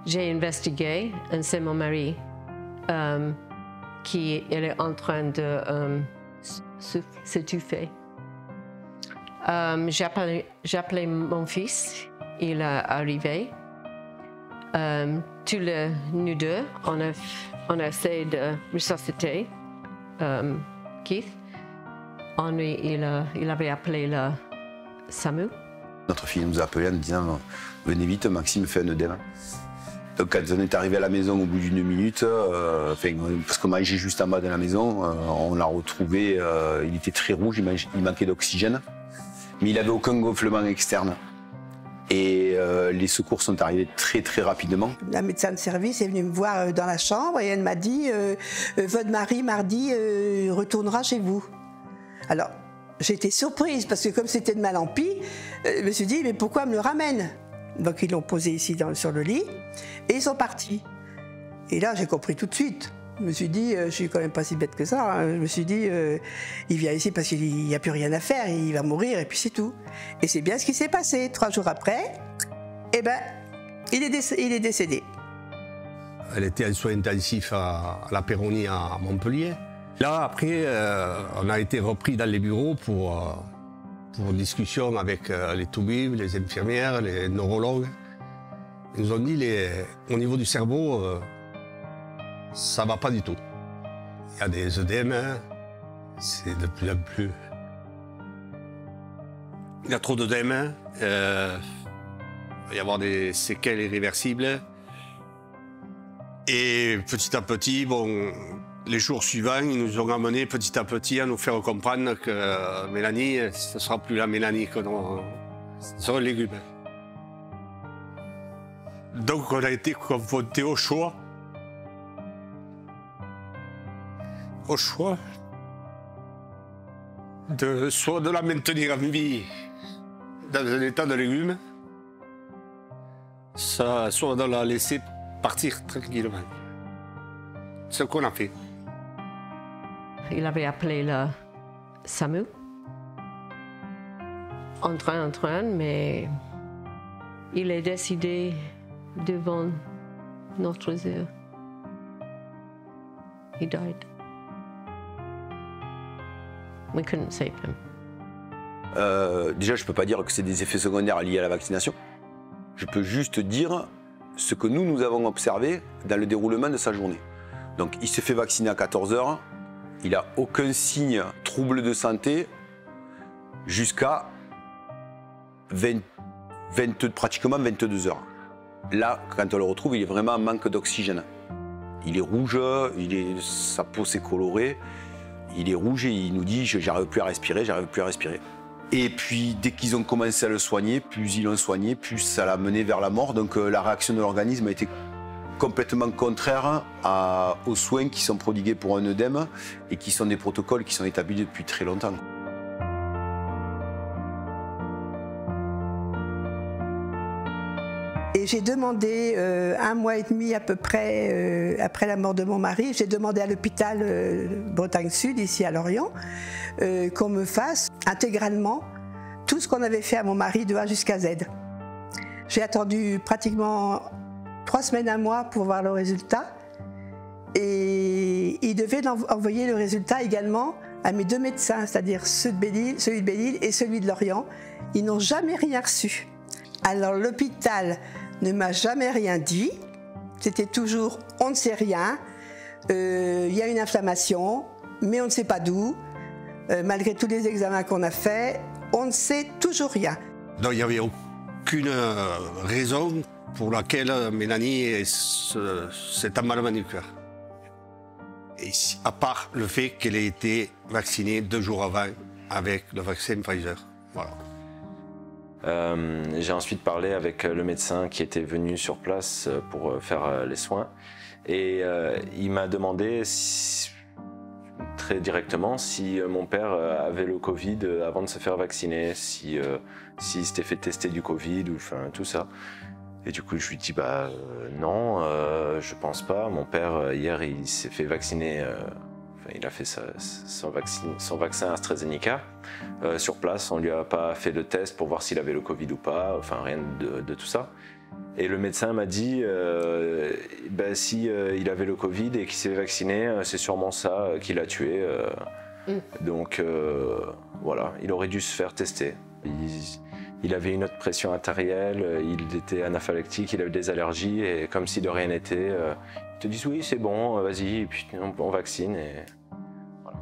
J'ai investigué et c'est mon mari qui est en train de s'étouffer. J'ai appelé mon fils, il est arrivé. Tous nous deux, on a essayé de ressusciter Keith. Il avait appelé le SAMU. Notre fille nous a appelé en nous disant « Venez vite, Maxime fait un œdème ». Donc quand on est arrivé à la maison au bout d'1 minute, parce qu'on mangeait juste en bas de la maison, on l'a retrouvé, il était très rouge, il manquait d'oxygène, mais il n'avait aucun gonflement externe. Et les secours sont arrivés très très rapidement. La médecin de service est venue me voir dans la chambre et elle m'a dit votre mari mardi retournera chez vous. Alors j'ai été surprise parce que comme c'était de mal en pis, je me suis dit mais pourquoi me le ramène? Donc ils l'ont posé ici sur le lit et ils sont partis. Et là j'ai compris tout de suite. Je me suis dit, je suis quand même pas si bête que ça. Hein. Je me suis dit, il vient ici parce qu'il n'y a plus rien à faire, il va mourir et puis c'est tout. Et c'est bien ce qui s'est passé. 3 jours après, eh ben, il est décédé. Elle était en soins intensifs à la Péronie à Montpellier. Là, après, on a été repris dans les bureaux pour discussion avec les toubibs, les infirmières, les neurologues. Ils nous ont dit, au niveau du cerveau, ça va pas du tout. Il y a des œdèmes, c'est de plus en plus... Il y a trop d'œdèmes, il va y avoir des séquelles irréversibles. Et petit à petit, bon, les jours suivants, ils nous ont amené petit à petit à nous faire comprendre que Mélanie, ce ne sera plus la Mélanie que Ce sont les légumes. Donc on a été confronté au choix. De soit de la maintenir en vie dans un état de légumes, soit de la laisser partir tranquillement. C'est ce qu'on a fait. Il avait appelé le SAMU. En train, mais il est décédé devant notre yeux. He died. We couldn't save him. Déjà, je ne peux pas dire que c'est des effets secondaires liés à la vaccination. Je peux juste dire ce que nous avons observé dans le déroulement de sa journée. Donc, il s'est fait vacciner à 14 h, il n'a aucun signe trouble de santé jusqu'à pratiquement 22 h. Là, quand on le retrouve, il est vraiment en manque d'oxygène. Il est rouge, sa peau s'est colorée, il est rouge et il nous dit « j'arrive plus à respirer, j'arrive plus à respirer ». Et puis, dès qu'ils ont commencé à le soigner, plus ils l'ont soigné, plus ça l'a mené vers la mort. Donc la réaction de l'organisme a été complètement contraire aux soins qui sont prodigués pour un œdème et qui sont des protocoles qui sont établis depuis très longtemps. Et j'ai demandé, 1 mois et demi à peu près, après la mort de mon mari, j'ai demandé à l'hôpital Bretagne Sud, ici à Lorient, qu'on me fasse intégralement tout ce qu'on avait fait à mon mari de A jusqu'à Z. J'ai attendu pratiquement 3 semaines, 1 mois pour voir le résultat. Et il devait envoyer le résultat également à mes 2 médecins, c'est-à-dire celui de Belle-Île et celui de Lorient. Ils n'ont jamais rien reçu. Alors l'hôpital ne m'a jamais rien dit. C'était toujours « on ne sait rien, il y a une inflammation, mais on ne sait pas d'où. Malgré tous les examens qu'on a faits, on ne sait toujours rien. » Donc il n'y avait aucune raison pour laquelle Mélanie s'est emballement du cœur. À part le fait qu'elle ait été vaccinée 2 jours avant avec le vaccin Pfizer. Voilà. J'ai ensuite parlé avec le médecin qui était venu sur place pour faire les soins et il m'a demandé très directement si mon père avait le Covid avant de se faire vacciner, s'il s'était fait tester du Covid ou enfin tout ça. Et du coup je lui dis non, je pense pas. Mon père hier il s'est fait vacciner. Il a fait son vaccin AstraZeneca. Sur place, on ne lui a pas fait de test pour voir s'il avait le Covid ou pas, enfin rien de tout ça. Et le médecin m'a dit, si il avait le Covid et qu'il s'est vacciné, c'est sûrement ça qui l'a tué. Donc voilà, il aurait dû se faire tester. Il avait une haute pression artérielle, il était anaphylactique, il avait des allergies et comme si de rien n'était, ils te disent oui c'est bon, vas-y, et puis on vaccine. Et voilà.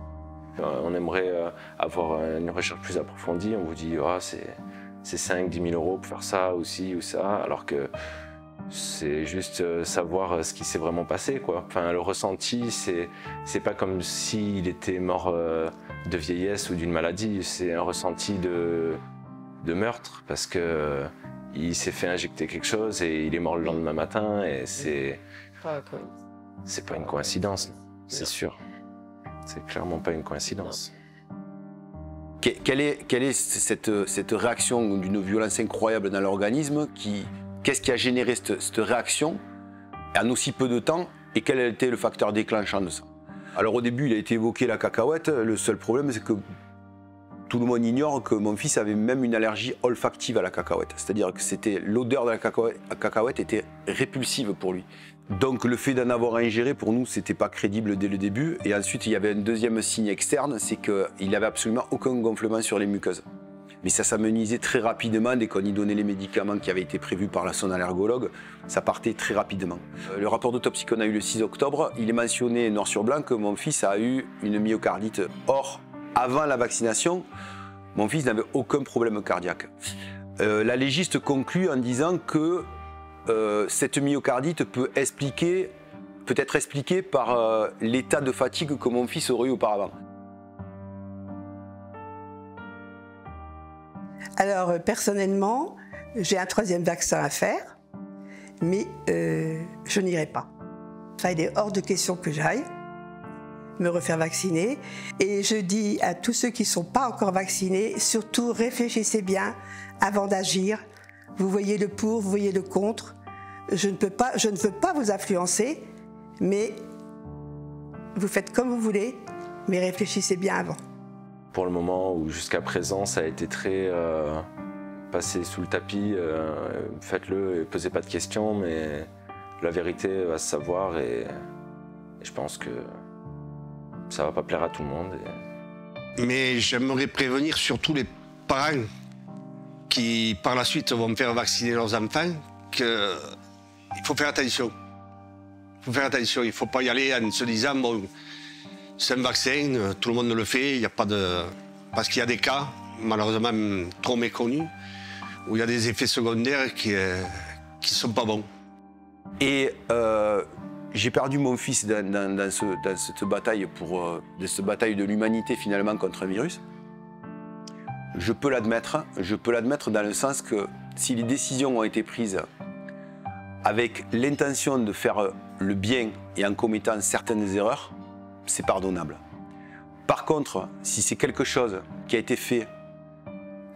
On aimerait avoir une recherche plus approfondie, on vous dit c'est 5-10 000 euros pour faire ça ou ci ou ça, alors que c'est juste savoir ce qui s'est vraiment passé, quoi. Enfin, le ressenti, c'est pas comme s'il était mort de vieillesse ou d'une maladie, c'est un ressenti de meurtre parce que il s'est fait injecter quelque chose et il est mort le lendemain matin et c'est pas une coïncidence, c'est sûr. C'est clairement pas une coïncidence. Quelle est cette réaction d'une violence incroyable dans l'organisme? Qu'est-ce qui a généré cette réaction en aussi peu de temps et quel a été le facteur déclenchant de ça? Alors au début, il a été évoqué la cacahuète. Le seul problème, c'est que tout le monde ignore que mon fils avait même une allergie olfactive à la cacahuète. C'est-à-dire que l'odeur de la cacahuète était répulsive pour lui. Donc le fait d'en avoir ingéré, pour nous, c'était pas crédible dès le début. Et ensuite, il y avait un deuxième signe externe, c'est qu'il n'avait absolument aucun gonflement sur les muqueuses. Mais ça s'amenuisait très rapidement dès qu'on y donnait les médicaments qui avaient été prévus par son allergologue. Ça partait très rapidement. Le rapport d'autopsie qu'on a eu le 6 octobre, il est mentionné noir sur blanc que mon fils a eu une myocardite. Or, avant la vaccination, mon fils n'avait aucun problème cardiaque. La légiste conclut en disant que cette myocardite peut être expliquée par l'état de fatigue que mon fils aurait eu auparavant. Alors, personnellement, j'ai un 3e vaccin à faire, mais je n'irai pas. Ça, il est hors de question que j'aille me refaire vacciner. Et je dis à tous ceux qui ne sont pas encore vaccinés, surtout réfléchissez bien avant d'agir. Vous voyez le pour, vous voyez le contre. Je ne veux pas vous influencer, mais vous faites comme vous voulez, mais réfléchissez bien avant. Pour le moment où jusqu'à présent ça a été très passé sous le tapis, faites-le et posez pas de questions, mais la vérité va se savoir et je pense que ça va pas plaire à tout le monde. Mais j'aimerais prévenir surtout les parents qui par la suite vont faire vacciner leurs enfants qu'il faut faire attention. Il faut faire attention, il ne faut pas y aller en se disant bon, c'est un vaccin, tout le monde le fait, il n'y a pas de... Parce qu'il y a des cas, malheureusement trop méconnus, où il y a des effets secondaires qui ne sont pas bons. Et j'ai perdu mon fils dans cette bataille de l'humanité finalement contre un virus. Je peux l'admettre dans le sens que si les décisions ont été prises avec l'intention de faire le bien et en commettant certaines erreurs, c'est pardonnable. Par contre, si c'est quelque chose qui a été fait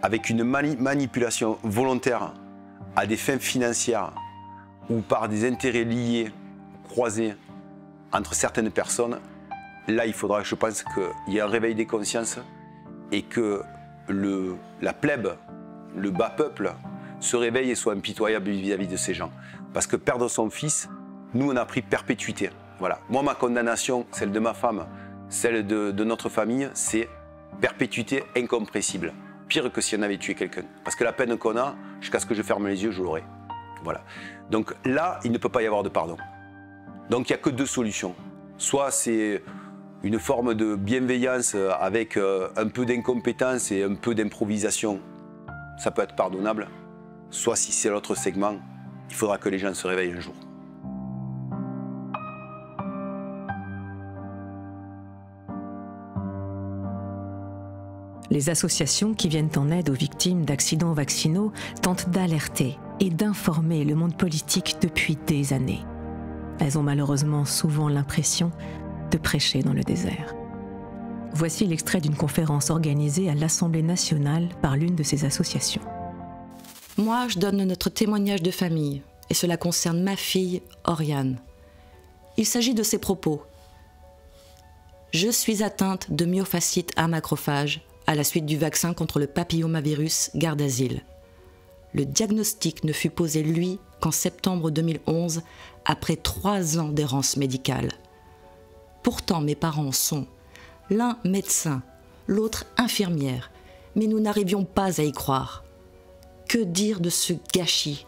avec une manipulation volontaire à des fins financières ou par des intérêts liés, croisés entre certaines personnes, là il faudra, je pense, qu'il y ait un réveil des consciences et que la plèbe, le bas peuple, se réveille et soit impitoyable vis-à-vis de ces gens. Parce que perdre son fils, nous on a pris perpétuité. Voilà. Moi ma condamnation, celle de ma femme, celle de notre famille, c'est perpétuité incompressible. Pire que si on avait tué quelqu'un. Parce que la peine qu'on a, jusqu'à ce que je ferme les yeux, je l'aurai. Voilà. Donc là, il ne peut pas y avoir de pardon. Donc il n'y a que 2 solutions. Soit c'est une forme de bienveillance avec un peu d'incompétence et un peu d'improvisation, ça peut être pardonnable. Soit si c'est l'autre segment, il faudra que les gens se réveillent un jour. Les associations qui viennent en aide aux victimes d'accidents vaccinaux tentent d'alerter et d'informer le monde politique depuis des années. Elles ont malheureusement souvent l'impression de prêcher dans le désert. Voici l'extrait d'une conférence organisée à l'Assemblée nationale par l'une de ces associations. Moi, je donne notre témoignage de famille, et cela concerne ma fille, Oriane. Il s'agit de ses propos. Je suis atteinte de myofascite à macrophage à la suite du vaccin contre le papillomavirus Gardasil. Le diagnostic ne fut posé, lui, qu'en septembre 2011, après 3 ans d'errance médicale. Pourtant, mes parents sont l'un médecin, l'autre infirmière, mais nous n'arrivions pas à y croire. Que dire de ce gâchis?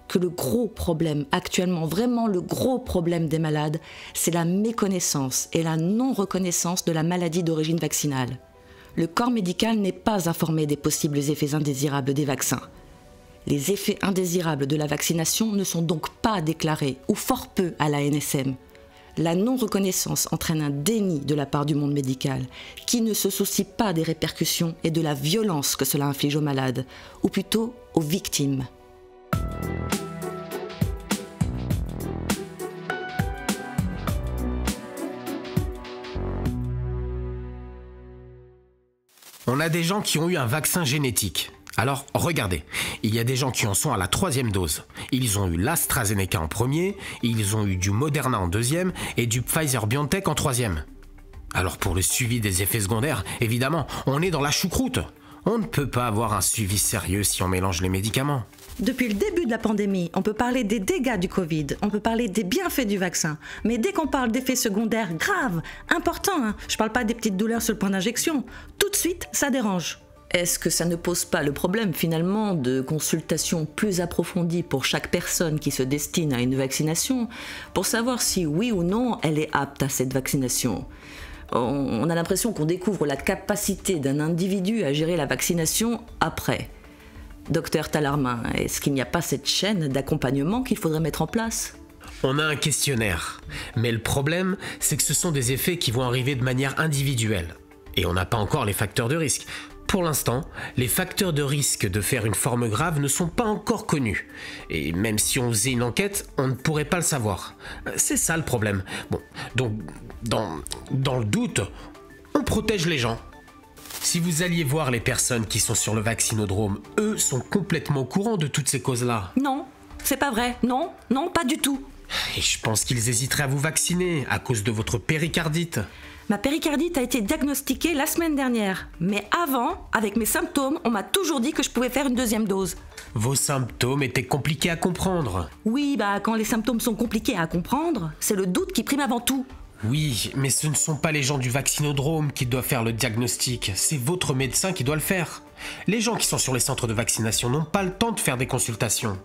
Que le gros problème, actuellement vraiment le gros problème des malades, c'est la méconnaissance et la non-reconnaissance de la maladie d'origine vaccinale. Le corps médical n'est pas informé des possibles effets indésirables des vaccins. Les effets indésirables de la vaccination ne sont donc pas déclarés, ou fort peu, à la NSM. La non-reconnaissance entraîne un déni de la part du monde médical, qui ne se soucie pas des répercussions et de la violence que cela inflige aux malades, ou plutôt aux victimes. On a des gens qui ont eu un vaccin génétique. Alors, regardez, il y a des gens qui en sont à la 3e dose. Ils ont eu l'AstraZeneca en premier, ils ont eu du Moderna en 2e et du Pfizer-BioNTech en 3e. Alors pour le suivi des effets secondaires, évidemment, on est dans la choucroute. On ne peut pas avoir un suivi sérieux si on mélange les médicaments. Depuis le début de la pandémie, on peut parler des dégâts du Covid, on peut parler des bienfaits du vaccin. Mais dès qu'on parle d'effets secondaires graves, importants, je parle pas des petites douleurs sur le point d'injection, tout de suite, ça dérange. Est-ce que ça ne pose pas le problème finalement de consultations plus approfondies pour chaque personne qui se destine à une vaccination pour savoir si oui ou non elle est apte à cette vaccination? On a l'impression qu'on découvre la capacité d'un individu à gérer la vaccination après. Docteur Tallarmin, est-ce qu'il n'y a pas cette chaîne d'accompagnement qu'il faudrait mettre en place? On a un questionnaire, mais le problème, c'est que ce sont des effets qui vont arriver de manière individuelle. Et on n'a pas encore les facteurs de risque. Pour l'instant, les facteurs de risque de faire une forme grave ne sont pas encore connus. Et même si on faisait une enquête, on ne pourrait pas le savoir. C'est ça le problème. Bon, donc, dans le doute, on protège les gens. Si vous alliez voir les personnes qui sont sur le vaccinodrome, eux sont complètement au courant de toutes ces causes-là. Non, c'est pas vrai. Non, pas du tout. Et je pense qu'ils hésiteraient à vous vacciner à cause de votre péricardite. Ma péricardite a été diagnostiquée la semaine dernière. Mais avant, avec mes symptômes, on m'a toujours dit que je pouvais faire une deuxième dose. Vos symptômes étaient compliqués à comprendre. Oui, quand les symptômes sont compliqués à comprendre, c'est le doute qui prime avant tout. Oui, mais ce ne sont pas les gens du vaccinodrome qui doivent faire le diagnostic, c'est votre médecin qui doit le faire. Les gens qui sont sur les centres de vaccination n'ont pas le temps de faire des consultations.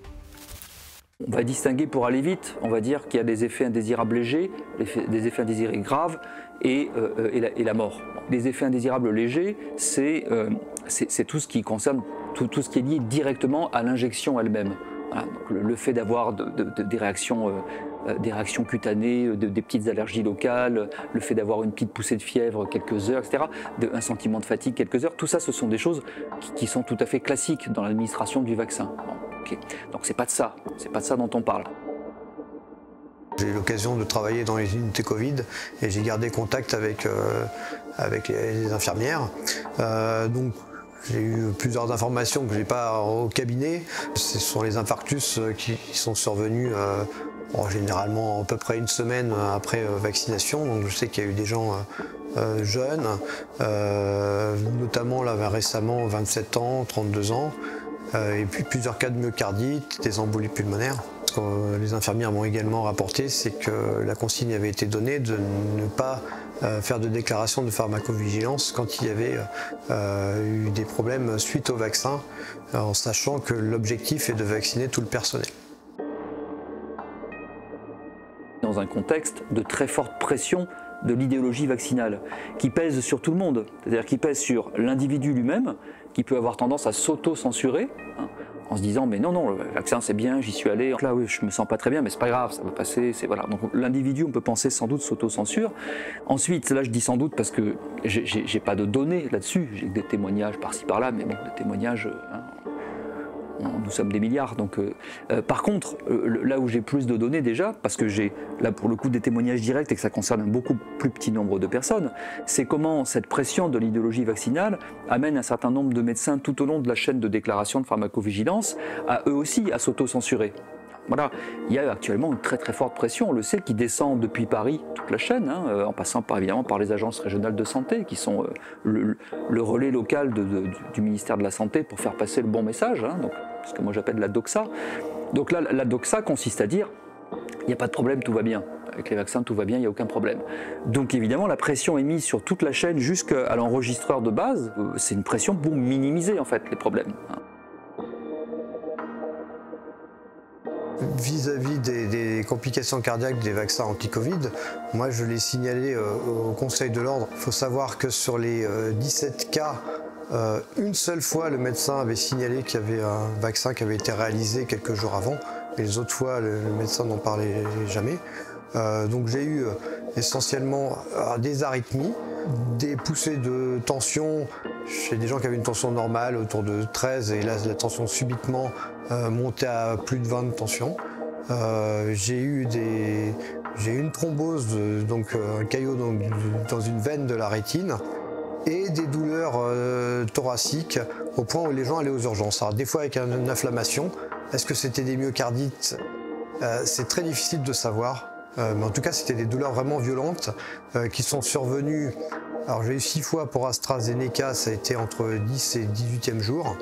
On va distinguer, pour aller vite, on va dire qu'il y a des effets indésirables légers, des effets indésirables graves et la mort. Les effets indésirables légers, c'est tout ce qui concerne tout ce qui est lié directement à l'injection elle-même. Voilà, donc le fait d'avoir des réactions cutanées, des petites allergies locales, le fait d'avoir une petite poussée de fièvre quelques heures, etc., un sentiment de fatigue quelques heures, tout ça, ce sont des choses qui sont tout à fait classiques dans l'administration du vaccin. Bon, okay. Donc c'est pas de ça dont on parle. J'ai eu l'occasion de travailler dans les unités Covid et j'ai gardé contact avec les infirmières. Donc j'ai eu plusieurs informations que je n'ai pas au cabinet. Ce sont les infarctus qui sont survenus généralement à peu près une semaine après vaccination. Donc je sais qu'il y a eu des gens jeunes, notamment là, récemment 27 ans, 32 ans, et puis plusieurs cas de myocardite, des embolies pulmonaires. Ce que les infirmières m'ont également rapporté, c'est que la consigne avait été donnée de ne pas faire de déclaration de pharmacovigilance quand il y avait eu des problèmes suite au vaccin, en sachant que l'objectif est de vacciner tout le personnel. Dans un contexte de très forte pression de l'idéologie vaccinale, qui pèse sur tout le monde, c'est-à-dire qui pèse sur l'individu lui-même, qui peut avoir tendance à s'auto-censurer, en se disant mais non, le vaccin c'est bien, j'y suis allé, là oui je me sens pas très bien mais c'est pas grave, ça va passer, voilà. Donc l'individu, on peut penser sans doute s'auto-censure. Ensuite, là je dis sans doute parce que j'ai pas de données là-dessus, j'ai des témoignages par-ci par-là, mais bon, des témoignages, nous sommes des milliards. Donc, par contre, là où j'ai plus de données déjà, parce que j'ai là pour le coup des témoignages directs et que ça concerne un beaucoup plus petit nombre de personnes, c'est comment cette pression de l'idéologie vaccinale amène un certain nombre de médecins tout au long de la chaîne de déclaration de pharmacovigilance à eux aussi à s'auto-censurer. Voilà, il y a actuellement une très très forte pression, on le sait, qui descend depuis Paris, toute la chaîne, en passant évidemment par les agences régionales de santé, qui sont le relais local du ministère de la Santé pour faire passer le bon message, donc, ce que moi j'appelle la doxa. Donc là, la doxa consiste à dire, il n'y a pas de problème, tout va bien. Avec les vaccins, tout va bien, il n'y a aucun problème. Donc évidemment, la pression est mise sur toute la chaîne jusqu'à l'enregistreur de base. C'est une pression pour minimiser en fait les problèmes. Vis-à-vis des complications cardiaques des vaccins anti-Covid, moi je l'ai signalé au Conseil de l'Ordre. Il faut savoir que sur les 17 cas, une seule fois le médecin avait signalé qu'il y avait un vaccin qui avait été réalisé quelques jours avant, mais les autres fois le médecin n'en parlait jamais. Donc j'ai eu essentiellement des arythmies, des poussées de tension chez des gens qui avaient une tension normale autour de 13 et là la tension subitement montait à plus de 20 de tension. J'ai eu une thrombose, donc un caillot dans une veine de la rétine et des douleurs thoraciques au point où les gens allaient aux urgences. Alors, des fois avec une inflammation, est-ce que c'était des myocardites? C'est très difficile de savoir. Mais en tout cas, c'était des douleurs vraiment violentes qui sont survenues. Alors, j'ai eu 6 fois pour AstraZeneca, ça a été entre 10 et 18e jour.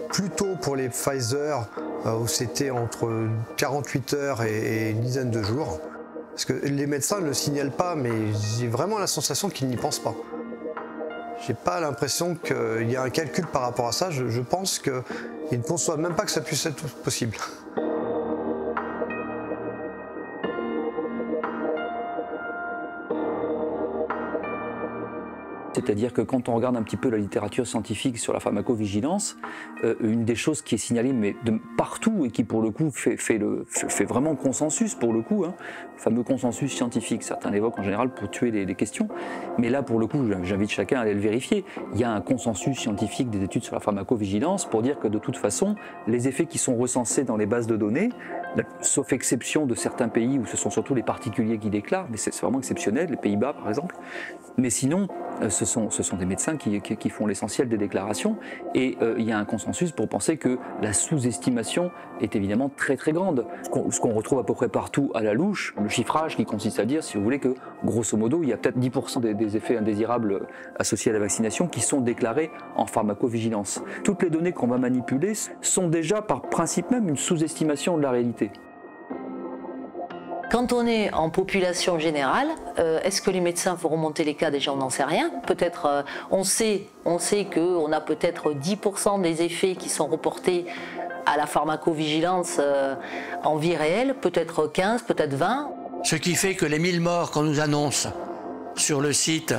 Plutôt pour les Pfizer, où c'était entre 48 heures et une dizaine de jours. Parce que les médecins ne le signalent pas, mais j'ai vraiment la sensation qu'ils n'y pensent pas. J'ai pas l'impression qu'il y a un calcul par rapport à ça. Je pense qu'ils ne conçoivent même pas que ça puisse être possible. C'est-à-dire que quand on regarde un petit peu la littérature scientifique sur la pharmacovigilance, une des choses qui est signalée mais de partout et qui pour le coup fait vraiment consensus pour le coup, hein, le fameux consensus scientifique, certains l'évoquent en général pour tuer les questions, mais là pour le coup j'invite chacun à aller le vérifier. Il y a un consensus scientifique des études sur la pharmacovigilance pour dire que de toute façon les effets qui sont recensés dans les bases de données, sauf exception de certains pays où ce sont surtout les particuliers qui déclarent, mais c'est vraiment exceptionnel, les Pays-Bas par exemple, mais sinon ce sont des médecins qui font l'essentiel des déclarations et il y a un consensus pour penser que la sous-estimation est évidemment très très grande. Ce qu'on retrouve à peu près partout à la louche, le chiffrage qui consiste à dire, si vous voulez, que grosso modo il y a peut-être 10% des effets indésirables associés à la vaccination qui sont déclarés en pharmacovigilance. Toutes les données qu'on va manipuler sont déjà par principe même une sous-estimation de la réalité. Quand on est en population générale, est-ce que les médecins vont remonter les cas? Déjà, on n'en sait rien. Peut-être, on sait qu'on a peut-être 10% des effets qui sont reportés à la pharmacovigilance en vie réelle, peut-être 15, peut-être 20. Ce qui fait que les 1000 morts qu'on nous annonce sur le site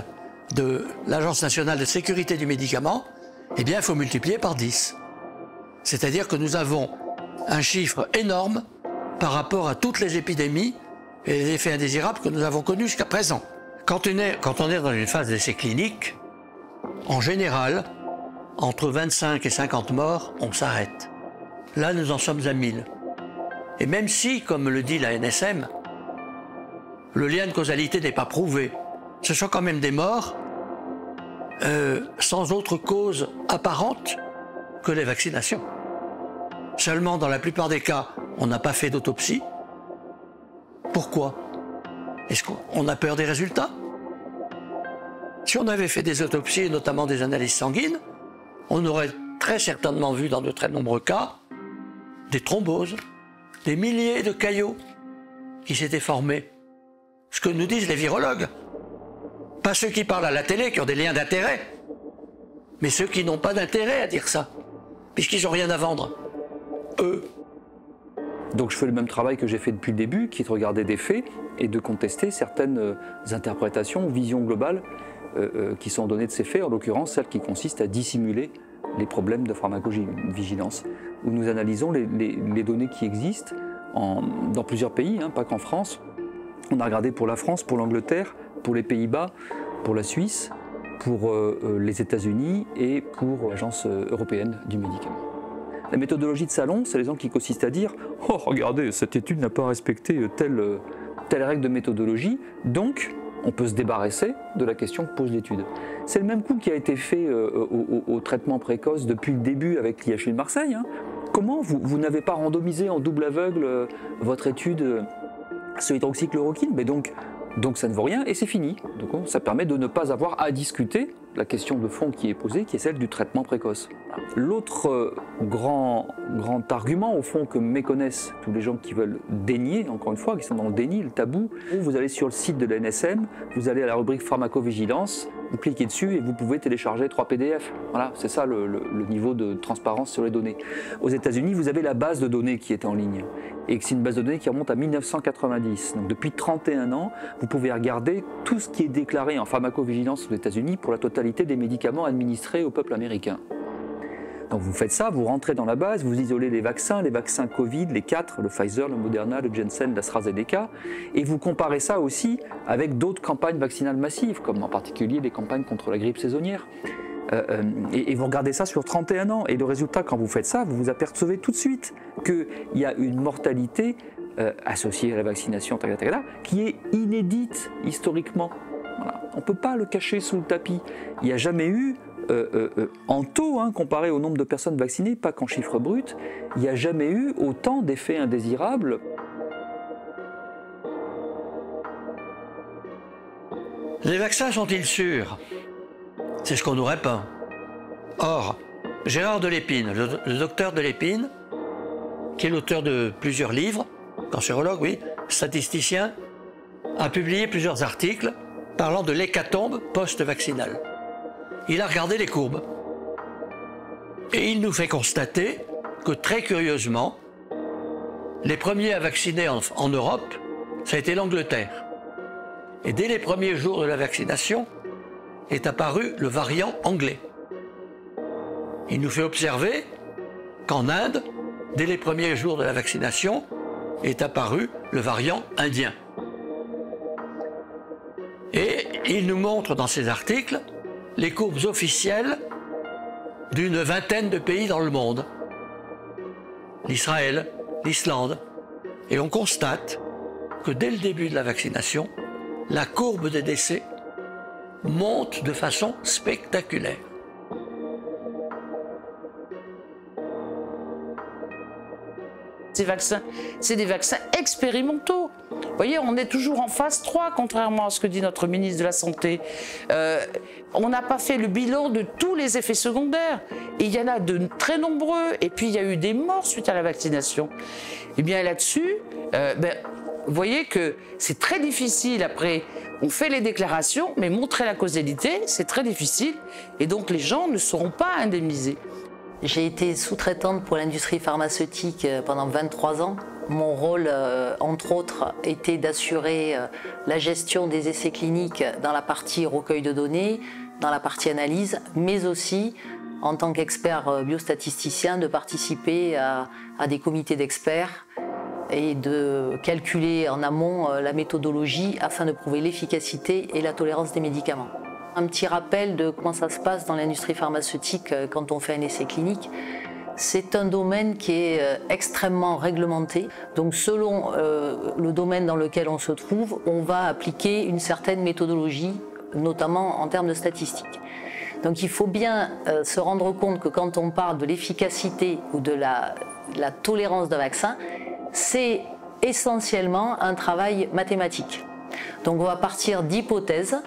de l'Agence nationale de sécurité du médicament, eh bien, il faut multiplier par 10. C'est-à-dire que nous avons un chiffre énorme par rapport à toutes les épidémies et les effets indésirables que nous avons connus jusqu'à présent. Quand on est dans une phase d'essai clinique, en général, entre 25 et 50 morts, on s'arrête. Là, nous en sommes à 1000. Et même si, comme le dit la NSM, le lien de causalité n'est pas prouvé, ce sont quand même des morts sans autre cause apparente que les vaccinations. Seulement, dans la plupart des cas, on n'a pas fait d'autopsie. Pourquoi? Est-ce qu'on a peur des résultats? Si on avait fait des autopsies, et notamment des analyses sanguines, on aurait très certainement vu dans de très nombreux cas des thromboses, des milliers de caillots qui s'étaient formés. Ce que nous disent les virologues. Pas ceux qui parlent à la télé, qui ont des liens d'intérêt, mais ceux qui n'ont pas d'intérêt à dire ça, puisqu'ils n'ont rien à vendre. Eux. Donc je fais le même travail que j'ai fait depuis le début, qui est de regarder des faits et de contester certaines interprétations, visions globales qui sont données de ces faits, en l'occurrence celles qui consistent à dissimuler les problèmes de pharmacovigilance, où nous analysons les données qui existent dans plusieurs pays, hein, pas qu'en France. On a regardé pour la France, pour l'Angleterre, pour les Pays-Bas, pour la Suisse, pour les États-Unis et pour l'Agence européenne du médicament. La méthodologie de Salon, c'est l'exemple qui consiste à dire « Oh, regardez, cette étude n'a pas respecté telle règle de méthodologie, donc on peut se débarrasser de la question que pose l'étude. » C'est le même coup qui a été fait au traitement précoce depuis le début avec l'IHU de Marseille. Hein. Comment vous n'avez pas randomisé en double aveugle votre étude sur l'hydroxychloroquine? Mais donc ça ne vaut rien et c'est fini. Donc ça permet de ne pas avoir à discuter la question de fond qui est posée, qui est celle du traitement précoce. L'autre grand argument, au fond, que méconnaissent tous les gens qui veulent dénier, encore une fois, qui sont dans le déni, le tabou, vous allez sur le site de la NSM, vous allez à la rubrique pharmacovigilance, vous cliquez dessus et vous pouvez télécharger 3 PDF. Voilà, c'est ça le niveau de transparence sur les données. Aux États-Unis, vous avez la base de données qui est en ligne. Et c'est une base de données qui remonte à 1990. Donc depuis 31 ans, vous pouvez regarder tout ce qui est déclaré en pharmacovigilance aux États-Unis pour la totalité des médicaments administrés au peuple américain. Donc vous faites ça, vous rentrez dans la base, vous isolez les vaccins Covid, les 4, le Pfizer, le Moderna, le Janssen, l'AstraZeneca, et vous comparez ça aussi avec d'autres campagnes vaccinales massives, comme en particulier les campagnes contre la grippe saisonnière. Et vous regardez ça sur 31 ans, et le résultat, quand vous faites ça, vous vous apercevez tout de suite qu'il y a une mortalité associée à la vaccination, qui est inédite historiquement. Voilà. On ne peut pas le cacher sous le tapis. Il n'y a jamais eu, en taux, hein, comparé au nombre de personnes vaccinées, pas qu'en chiffres bruts, il n'y a jamais eu autant d'effets indésirables. Les vaccins sont-ils sûrs? C'est ce qu'on nous répond. Or, Gérard Delépine, le docteur Delépine, qui est l'auteur de plusieurs livres, cancérologue, oui, statisticien, a publié plusieurs articles parlant de l'hécatombe post-vaccinale. Il a regardé les courbes. Et il nous fait constater que, très curieusement, les premiers à vacciner en Europe, ça a été l'Angleterre. Et dès les premiers jours de la vaccination, est apparu le variant anglais. Il nous fait observer qu'en Inde, dès les premiers jours de la vaccination, est apparu le variant indien. Et il nous montre dans ses articles les courbes officielles d'une vingtaine de pays dans le monde. L'Israël, l'Islande. Et on constate que dès le début de la vaccination, la courbe des décès monte de façon spectaculaire. Ces vaccins, c'est des vaccins expérimentaux. Vous voyez, on est toujours en phase 3, contrairement à ce que dit notre ministre de la Santé. On n'a pas fait le bilan de tous les effets secondaires. Et il y en a de très nombreux. Et puis, il y a eu des morts suite à la vaccination. Et bien là-dessus, vous voyez que c'est très difficile après. On fait les déclarations, mais montrer la causalité, c'est très difficile. Et donc, les gens ne seront pas indemnisés. J'ai été sous-traitante pour l'industrie pharmaceutique pendant 23 ans. Mon rôle, entre autres, était d'assurer la gestion des essais cliniques dans la partie recueil de données, dans la partie analyse, mais aussi, en tant qu'expert biostatisticien, de participer à des comités d'experts et de calculer en amont la méthodologie afin de prouver l'efficacité et la tolérance des médicaments. Un petit rappel de comment ça se passe dans l'industrie pharmaceutique quand on fait un essai clinique. C'est un domaine qui est extrêmement réglementé. Donc selon le domaine dans lequel on se trouve, on va appliquer une certaine méthodologie, notamment en termes de statistiques. Donc il faut bien se rendre compte que quand on parle de l'efficacité ou de la tolérance d'un vaccin, c'est essentiellement un travail mathématique. Donc on va partir d'hypothèses,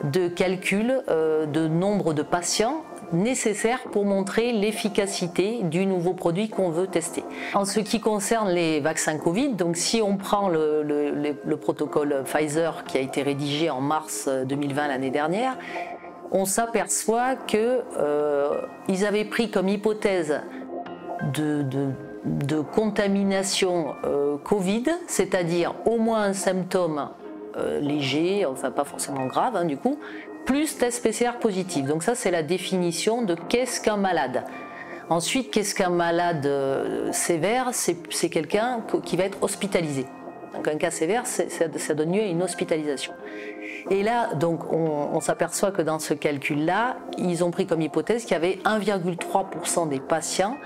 de calcul de nombre de patients nécessaires pour montrer l'efficacité du nouveau produit qu'on veut tester. En ce qui concerne les vaccins Covid, donc si on prend le protocole Pfizer qui a été rédigé en mars 2020 l'année dernière, on s'aperçoit qu'ils avaient pris comme hypothèse de contamination Covid, c'est-à-dire au moins un symptôme léger, enfin pas forcément grave du coup, plus test PCR positif. Donc ça c'est la définition de qu'est-ce qu'un malade. Ensuite, qu'est-ce qu'un malade sévère? C'est quelqu'un qui va être hospitalisé. Donc un cas sévère, ça donne lieu à une hospitalisation. Et là, donc, on s'aperçoit que dans ce calcul-là, ils ont pris comme hypothèse qu'il y avait 1,3% des patients,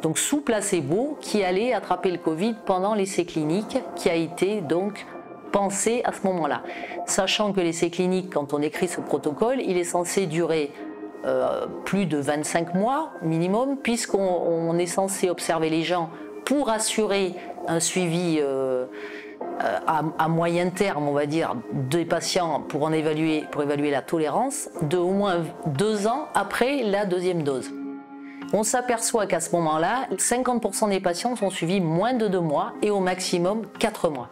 donc sous placebo, qui allaient attraper le Covid pendant l'essai clinique, qui a été donc pensé à ce moment-là. Sachant que l'essai clinique, quand on écrit ce protocole, il est censé durer plus de 25 mois minimum, puisqu'on est censé observer les gens pour assurer un suivi à moyen terme, on va dire, des patients pour évaluer la tolérance de au moins 2 ans après la deuxième dose. On s'aperçoit qu'à ce moment-là, 50% des patients sont suivis moins de 2 mois et au maximum 4 mois.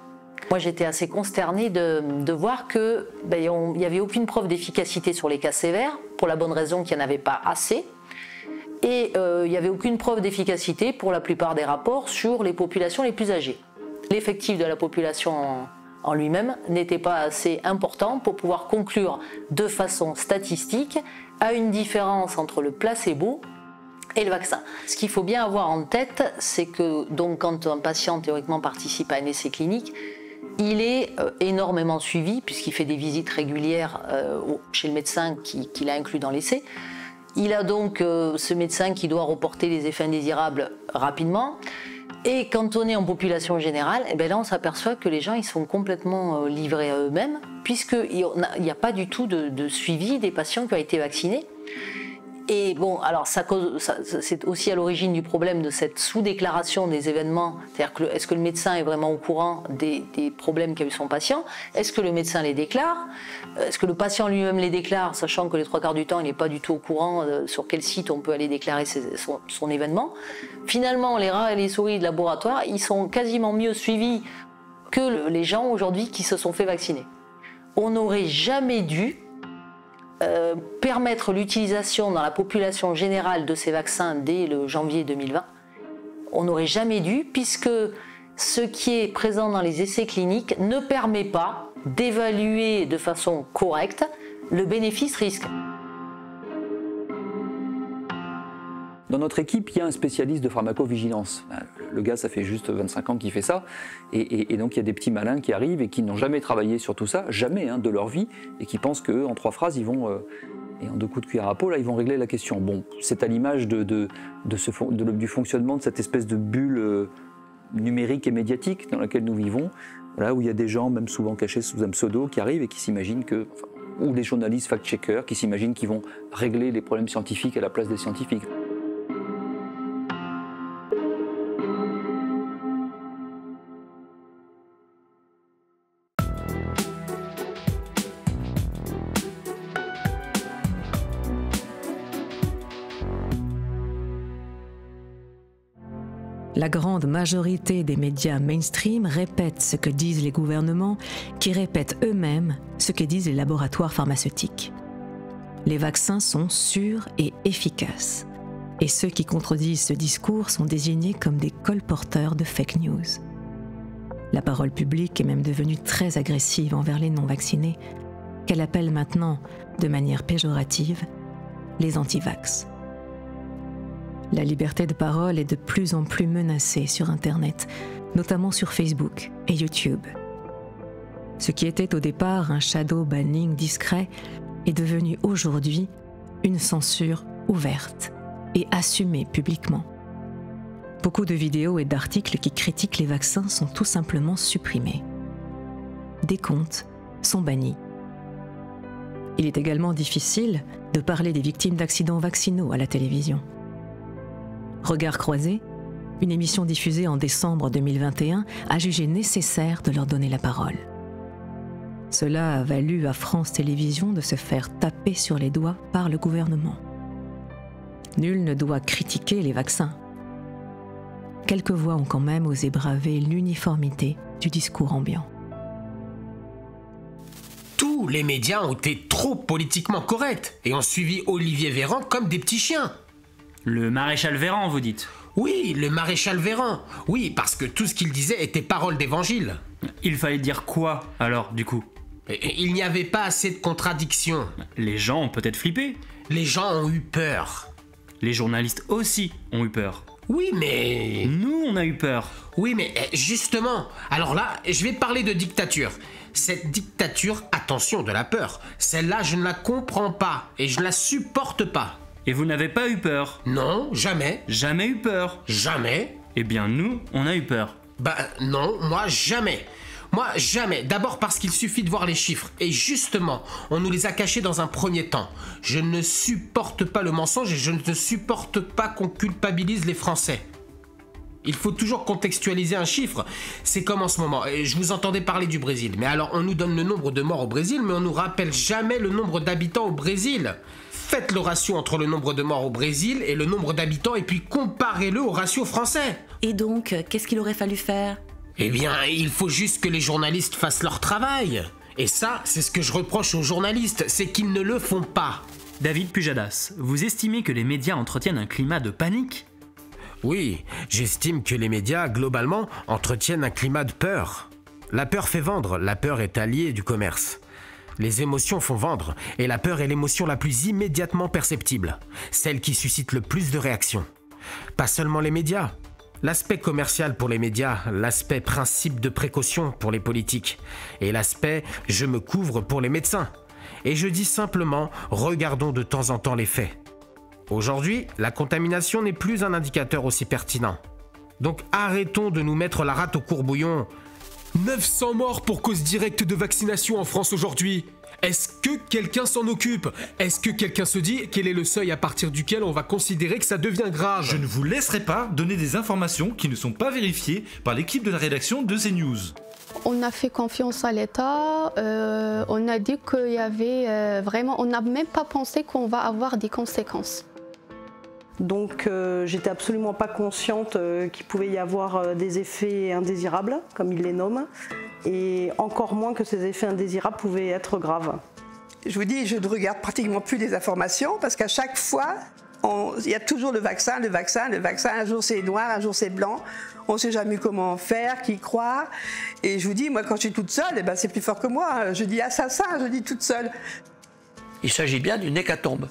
Moi, j'étais assez consternée de voir qu'il n'y avait aucune preuve d'efficacité sur les cas sévères, pour la bonne raison qu'il n'y en avait pas assez. Et il n'y avait aucune preuve d'efficacité pour la plupart des rapports sur les populations les plus âgées. L'effectif de la population en lui-même n'était pas assez important pour pouvoir conclure de façon statistique à une différence entre le placebo et le vaccin. Ce qu'il faut bien avoir en tête, c'est que donc, quand un patient théoriquement participe à un essai clinique, il est énormément suivi puisqu'il fait des visites régulières chez le médecin qui l'a inclus dans l'essai. Il a donc ce médecin qui doit reporter les effets indésirables rapidement. Et quand on est en population générale, là on s'aperçoit que les gens ils sont complètement livrés à eux-mêmes puisqu'il n'y a pas du tout de suivi des patients qui ont été vaccinés. Et bon, alors c'est aussi à l'origine du problème de cette sous-déclaration des événements. C'est-à-dire que est-ce que le médecin est vraiment au courant des problèmes qu'a eu son patient? Est-ce que le médecin les déclare? Est-ce que le patient lui-même les déclare, sachant que les 3/4 du temps, il n'est pas du tout au courant sur quel site on peut aller déclarer son événement? Finalement, les rats et les souris de laboratoire, ils sont quasiment mieux suivis que les gens aujourd'hui qui se sont fait vacciner. On n'aurait jamais dû permettre l'utilisation dans la population générale de ces vaccins dès le janvier 2020. On n'aurait jamais dû, puisque ce qui est présent dans les essais cliniques ne permet pas d'évaluer de façon correcte le bénéfice-risque. Dans notre équipe, il y a un spécialiste de pharmacovigilance. Le gars, ça fait juste 25 ans qu'il fait ça. Et donc, il y a des petits malins qui arrivent et qui n'ont jamais travaillé sur tout ça, jamais de leur vie, et qui pensent qu'en 3 phrases, ils vont, et en 2 coups de cuillère à peau, là, ils vont régler la question. Bon, c'est à l'image du fonctionnement de cette espèce de bulle numérique et médiatique dans laquelle nous vivons, là où il y a des gens, même souvent cachés sous un pseudo, qui arrivent et qui s'imaginent que... ou les journalistes fact-checkers qui s'imaginent qu'ils vont régler les problèmes scientifiques à la place des scientifiques. La grande majorité des médias mainstream répètent ce que disent les gouvernements, qui répètent eux-mêmes ce que disent les laboratoires pharmaceutiques. Les vaccins sont sûrs et efficaces. Et ceux qui contredisent ce discours sont désignés comme des colporteurs de fake news. La parole publique est même devenue très agressive envers les non-vaccinés, qu'elle appelle maintenant, de manière péjorative, les anti-vax. La liberté de parole est de plus en plus menacée sur Internet, notamment sur Facebook et YouTube. Ce qui était au départ un shadow banning discret est devenu aujourd'hui une censure ouverte et assumée publiquement. Beaucoup de vidéos et d'articles qui critiquent les vaccins sont tout simplement supprimés. Des comptes sont bannis. Il est également difficile de parler des victimes d'accidents vaccinaux à la télévision. Regard croisé, une émission diffusée en décembre 2021 a jugé nécessaire de leur donner la parole. Cela a valu à France Télévisions de se faire taper sur les doigts par le gouvernement. Nul ne doit critiquer les vaccins. Quelques voix ont quand même osé braver l'uniformité du discours ambiant. Tous les médias ont été trop politiquement corrects et ont suivi Olivier Véran comme des petits chiens. Le maréchal Véran, vous dites? Oui, le maréchal Véran. Oui, parce que tout ce qu'il disait était parole d'évangile. Il fallait dire quoi, alors, du coup? Il n'y avait pas assez de contradictions. Les gens ont peut-être flippé. Les gens ont eu peur. Les journalistes aussi ont eu peur. Oui, mais... Nous, on a eu peur. Oui, mais justement, alors là, je vais parler de dictature. Cette dictature, attention, de la peur. Celle-là, je ne la comprends pas et je ne la supporte pas. Et vous n'avez pas eu peur? Non, jamais. Jamais eu peur? Jamais. Eh bien, nous, on a eu peur. Bah non, moi jamais. Moi jamais. D'abord parce qu'il suffit de voir les chiffres. Et justement, on nous les a cachés dans un premier temps. Je ne supporte pas le mensonge et je ne supporte pas qu'on culpabilise les Français. Il faut toujours contextualiser un chiffre. C'est comme en ce moment. Je vous entendais parler du Brésil. Mais alors, on nous donne le nombre de morts au Brésil, mais on nous rappelle jamais le nombre d'habitants au Brésil. Faites le ratio entre le nombre de morts au Brésil et le nombre d'habitants et puis comparez-le au ratio français. Et donc, qu'est-ce qu'il aurait fallu faire? Eh bien, il faut juste que les journalistes fassent leur travail. Et ça, c'est ce que je reproche aux journalistes, c'est qu'ils ne le font pas. David Pujadas, vous estimez que les médias entretiennent un climat de panique? Oui, j'estime que les médias, globalement, entretiennent un climat de peur. La peur fait vendre, la peur est alliée du commerce. Les émotions font vendre, et la peur est l'émotion la plus immédiatement perceptible, celle qui suscite le plus de réactions. Pas seulement les médias. L'aspect commercial pour les médias, l'aspect principe de précaution pour les politiques, et l'aspect « je me couvre » pour les médecins. Et je dis simplement, regardons de temps en temps les faits. Aujourd'hui, la contamination n'est plus un indicateur aussi pertinent. Donc arrêtons de nous mettre la rate au courbouillon. 900 morts pour cause directe de vaccination en France aujourd'hui. Est-ce que quelqu'un s'en occupe? Est-ce que quelqu'un se dit quel est le seuil à partir duquel on va considérer que ça devient grave? Je ne vous laisserai pas donner des informations qui ne sont pas vérifiées par l'équipe de la rédaction de CNews. On a fait confiance à l'État, on a dit qu'il y avait vraiment, on n'a même pas pensé qu'on va avoir des conséquences. Donc j'étais absolument pas consciente qu'il pouvait y avoir des effets indésirables, comme ils les nomment, et encore moins que ces effets indésirables pouvaient être graves. Je vous dis, je ne regarde pratiquement plus les informations parce qu'à chaque fois, il y a toujours le vaccin, le vaccin, le vaccin. Un jour c'est noir, un jour c'est blanc. On ne sait jamais comment faire, qui croire. Et je vous dis, moi quand je suis toute seule, eh ben, c'est plus fort que moi. Je dis assassin, je dis toute seule. Il s'agit bien d'une hécatombe.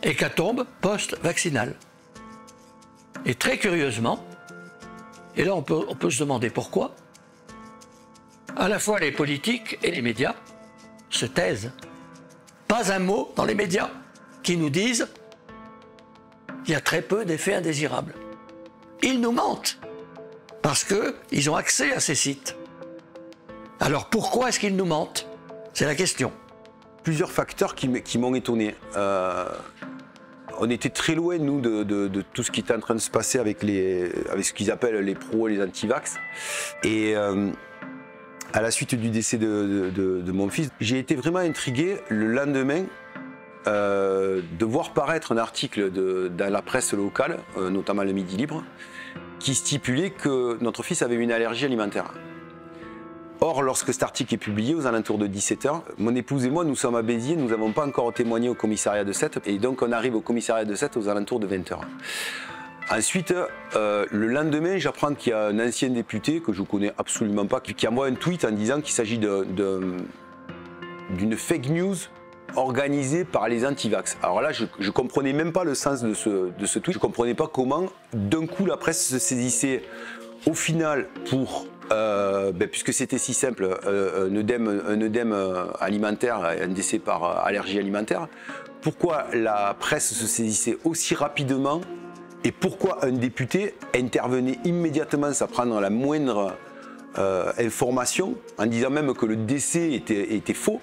Hécatombe post-vaccinale. Et très curieusement, et là on peut se demander pourquoi, à la fois les politiques et les médias se taisent. Pas un mot dans les médias qui nous disent qu'il y a très peu d'effets indésirables. Ils nous mentent parce qu'ils ont accès à ces sites. Alors pourquoi est-ce qu'ils nous mentent? C'est la question. Plusieurs facteurs qui m'ont étonné. On était très loin, nous, de tout ce qui était en train de se passer avec ce qu'ils appellent les pros et les anti-vax. Et à la suite du décès de mon fils, j'ai été vraiment intrigué le lendemain de voir paraître un article dans la presse locale, notamment le Midi Libre, qui stipulait que notre fils avait une allergie alimentaire. Or, lorsque cet article est publié, aux alentours de 17h, mon épouse et moi, nous sommes à Béziers, nous n'avons pas encore témoigné au commissariat de Sète, et donc on arrive au commissariat de Sète aux alentours de 20h. Ensuite, le lendemain, j'apprends qu'il y a un ancien député, que je ne connais absolument pas, qui envoie un tweet en disant qu'il s'agit d'une fake news organisée par les anti-vax. Alors là, je ne comprenais même pas le sens de ce tweet, je ne comprenais pas comment, d'un coup, la presse se saisissait au final pour... puisque c'était si simple, un œdème alimentaire, un décès par allergie alimentaire, pourquoi la presse se saisissait aussi rapidement et pourquoi un député intervenait immédiatement sans prendre la moindre information, en disant même que le décès était faux.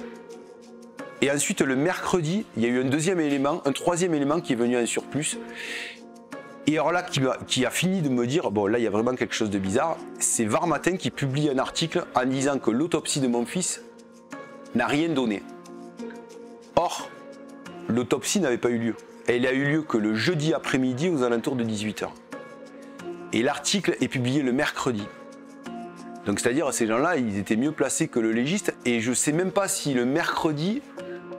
Et ensuite, le mercredi, il y a eu un troisième élément qui est venu en surplus. Et alors là, qui a fini de me dire, bon là il y a vraiment quelque chose de bizarre, c'est Var Matin qui publie un article en disant que l'autopsie de mon fils n'a rien donné. Or, l'autopsie n'avait pas eu lieu. Elle a eu lieu que le jeudi après-midi aux alentours de 18h. Et l'article est publié le mercredi. Donc c'est-à-dire ces gens-là, ils étaient mieux placés que le légiste, et je ne sais même pas si le mercredi,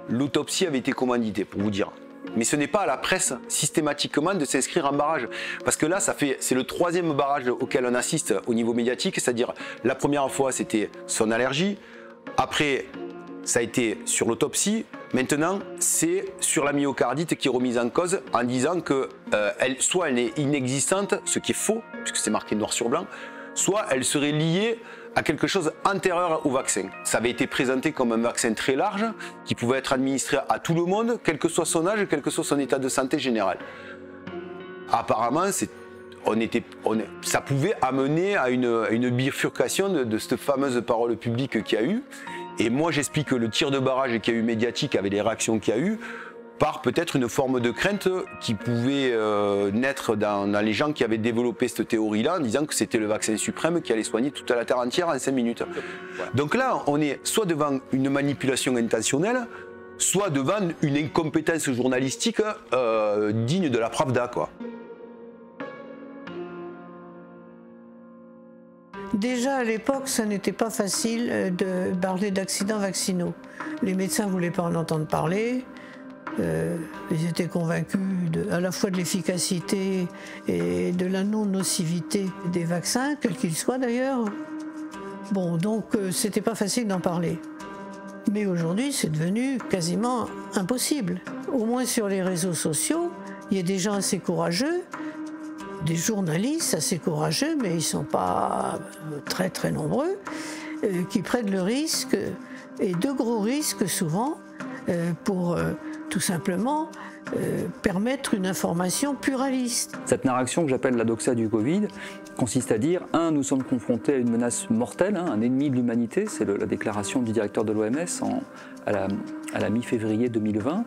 l'autopsie avait été commanditée, pour vous dire. Mais ce n'est pas à la presse systématiquement de s'inscrire en barrage. Parce que là, c'est le troisième barrage auquel on assiste au niveau médiatique. C'est-à-dire, la première fois, c'était son allergie. Après, ça a été sur l'autopsie. Maintenant, c'est sur la myocardite qui est remise en cause en disant que soit elle est inexistante, ce qui est faux, puisque c'est marqué noir sur blanc, soit elle serait liée à quelque chose antérieur au vaccin. Ça avait été présenté comme un vaccin très large qui pouvait être administré à tout le monde, quel que soit son âge, quel que soit son état de santé général. Apparemment, ça pouvait amener à une bifurcation de cette fameuse parole publique qu'il y a eu. Et moi, j'explique que le tir de barrage qu'il y a eu médiatique avec les réactions qu'il y a eu, par peut-être une forme de crainte qui pouvait naître dans les gens qui avaient développé cette théorie-là en disant que c'était le vaccin suprême qui allait soigner toute la Terre entière en 5 minutes. Donc là, on est soit devant une manipulation intentionnelle, soit devant une incompétence journalistique digne de la Pravda, quoi. Déjà à l'époque, ça n'était pas facile de parler d'accidents vaccinaux. Les médecins ne voulaient pas en entendre parler. Ils étaient convaincus à la fois de l'efficacité et de la non-nocivité des vaccins, quels qu'ils soient d'ailleurs. Bon, donc c'était pas facile d'en parler. Mais aujourd'hui, c'est devenu quasiment impossible. Au moins sur les réseaux sociaux, il y a des gens assez courageux, des journalistes assez courageux, mais ils ne sont pas très très nombreux, qui prennent le risque, et de gros risques souvent, pour tout simplement permettre une information pluraliste. Cette narration que j'appelle la doxa du Covid consiste à dire, nous sommes confrontés à une menace mortelle, un ennemi de l'humanité, c'est la déclaration du directeur de l'OMS à la mi-février 2020.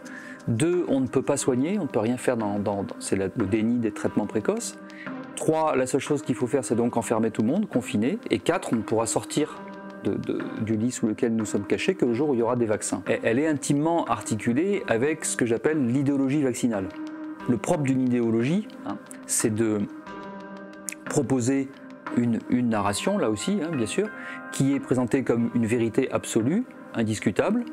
2, on ne peut pas soigner, on ne peut rien faire, c'est le déni des traitements précoces. 3, la seule chose qu'il faut faire, c'est donc enfermer tout le monde, confiner. Et 4, on ne pourra sortir du lit sous lequel nous sommes cachés que le jour où il y aura des vaccins. Elle est intimement articulée avec ce que j'appelle l'idéologie vaccinale. Le propre d'une idéologie, c'est de proposer une narration, là aussi, bien sûr, qui est présentée comme une vérité absolue, indiscutable,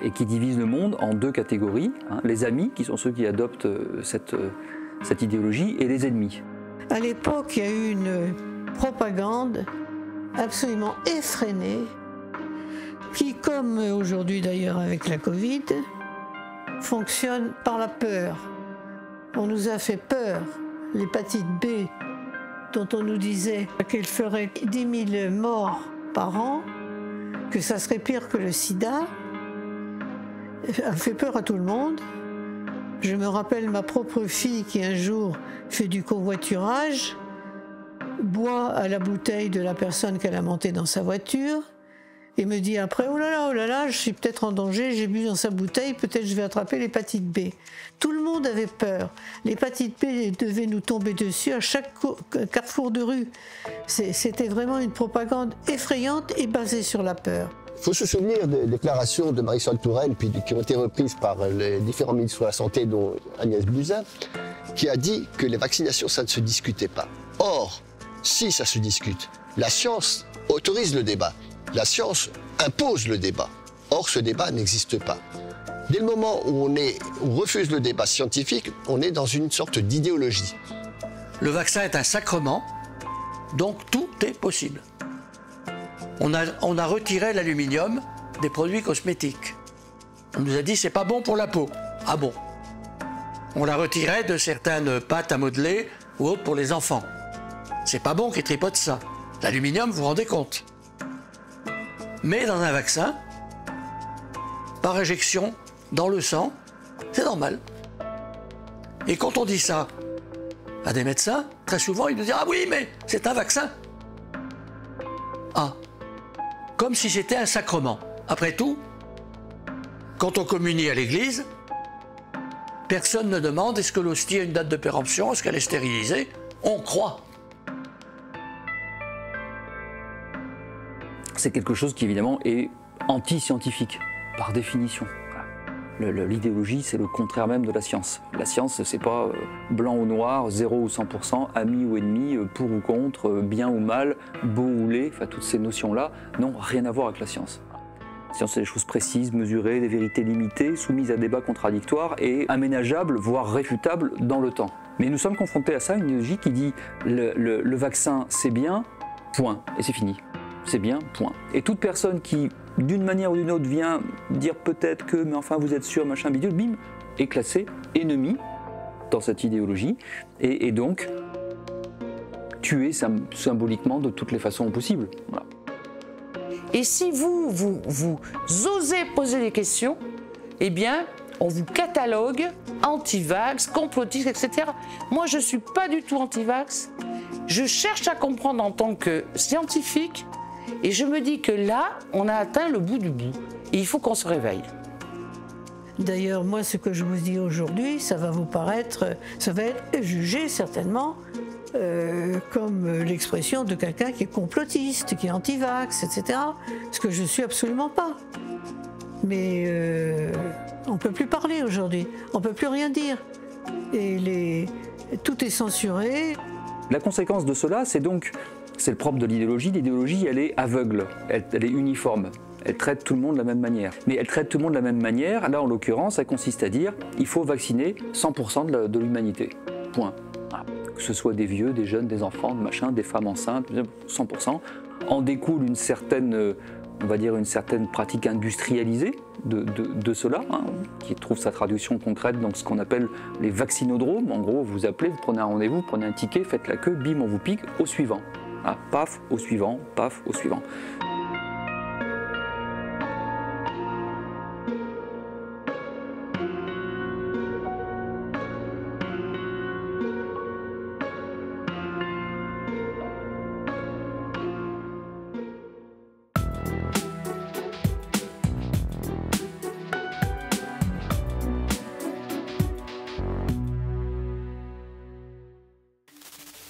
et qui divise le monde en 2 catégories, les amis, qui sont ceux qui adoptent cette idéologie, et les ennemis. À l'époque, il y a eu une propagande absolument effrénée qui, comme aujourd'hui d'ailleurs avec la Covid, fonctionne par la peur. On nous a fait peur. L'hépatite B, dont on nous disait qu'elle ferait 10 000 morts par an, que ça serait pire que le sida, a fait peur à tout le monde. Je me rappelle ma propre fille qui un jour fait du covoiturage, boit à la bouteille de la personne qu'elle a montée dans sa voiture et me dit après oh là là, je suis peut-être en danger, j'ai bu dans sa bouteille, peut-être je vais attraper l'hépatite B. Tout le monde avait peur. L'hépatite B devait nous tomber dessus à chaque carrefour de rue. C'était vraiment une propagande effrayante et basée sur la peur. Il faut se souvenir des déclarations de Marisol Touraine, puis qui ont été reprises par les différents ministres de la Santé, dont Agnès Buzyn, qui a dit que les vaccinations, ça ne se discutait pas. Or, si ça se discute, la science autorise le débat. La science impose le débat. Or, ce débat n'existe pas. Dès le moment où on refuse le débat scientifique, on est dans une sorte d'idéologie. Le vaccin est un sacrement, donc tout est possible. On a retiré l'aluminium des produits cosmétiques. On nous a dit c'est pas bon pour la peau. Ah bon? On l'a retiré de certaines pâtes à modeler ou autres pour les enfants. C'est pas bon qu'ils tripotent ça. L'aluminium, vous vous rendez compte? Mais dans un vaccin, par injection dans le sang, c'est normal. Et quand on dit ça à des médecins, très souvent ils nous disent ah oui mais c'est un vaccin. Ah. Comme si c'était un sacrement. Après tout, quand on communie à l'église, personne ne demande est-ce que l'hostie a une date de péremption, est-ce qu'elle est stérilisée. On croit. C'est quelque chose qui évidemment est anti-scientifique, par définition. L'idéologie, c'est le contraire même de la science. La science, c'est pas blanc ou noir, 0 ou 100%, ami ou ennemi, pour ou contre, bien ou mal, beau ou laid, enfin toutes ces notions-là n'ont rien à voir avec la science. La science, c'est des choses précises, mesurées, des vérités limitées, soumises à débat contradictoire et aménageables, voire réfutables dans le temps. Mais nous sommes confrontés à ça, une idéologie qui dit le vaccin, c'est bien, point, et c'est fini. C'est bien, point. Et toute personne qui, d'une manière ou d'une autre, vient dire peut-être que, mais enfin vous êtes sûr, machin, bidule, bim, est classé ennemi dans cette idéologie, et donc tué symboliquement de toutes les façons possibles. Voilà. Et si vous osez poser des questions, eh bien, on vous catalogue anti-vax, complotiste, etc. Moi, je ne suis pas du tout anti-vax. Je cherche à comprendre en tant que scientifique. Et je me dis que là, on a atteint le bout du bout. Et il faut qu'on se réveille. D'ailleurs, moi, ce que je vous dis aujourd'hui, ça va vous paraître, ça va être jugé certainement comme l'expression de quelqu'un qui est complotiste, qui est anti-vax, etc. Ce que je ne suis absolument pas. Mais on ne peut plus parler aujourd'hui, on ne peut plus rien dire. Et tout est censuré. La conséquence de cela, c'est donc... C'est le propre de l'idéologie. L'idéologie, elle est aveugle, elle est uniforme. Elle traite tout le monde de la même manière. Mais elle traite tout le monde de la même manière. Là, en l'occurrence, ça consiste à dire il faut vacciner 100% de l'humanité. Point. Voilà. Que ce soit des vieux, des jeunes, des enfants, des machins, des femmes enceintes, 100%. En découle une certaine, on va dire, une certaine pratique industrialisée de cela, hein, qui trouve sa traduction concrète dans ce qu'on appelle les vaccinodromes. En gros, vous appelez, vous prenez un rendez-vous, vous prenez un ticket, faites la queue, bim, on vous pique, au suivant. Ah, paf, au suivant, paf, au suivant.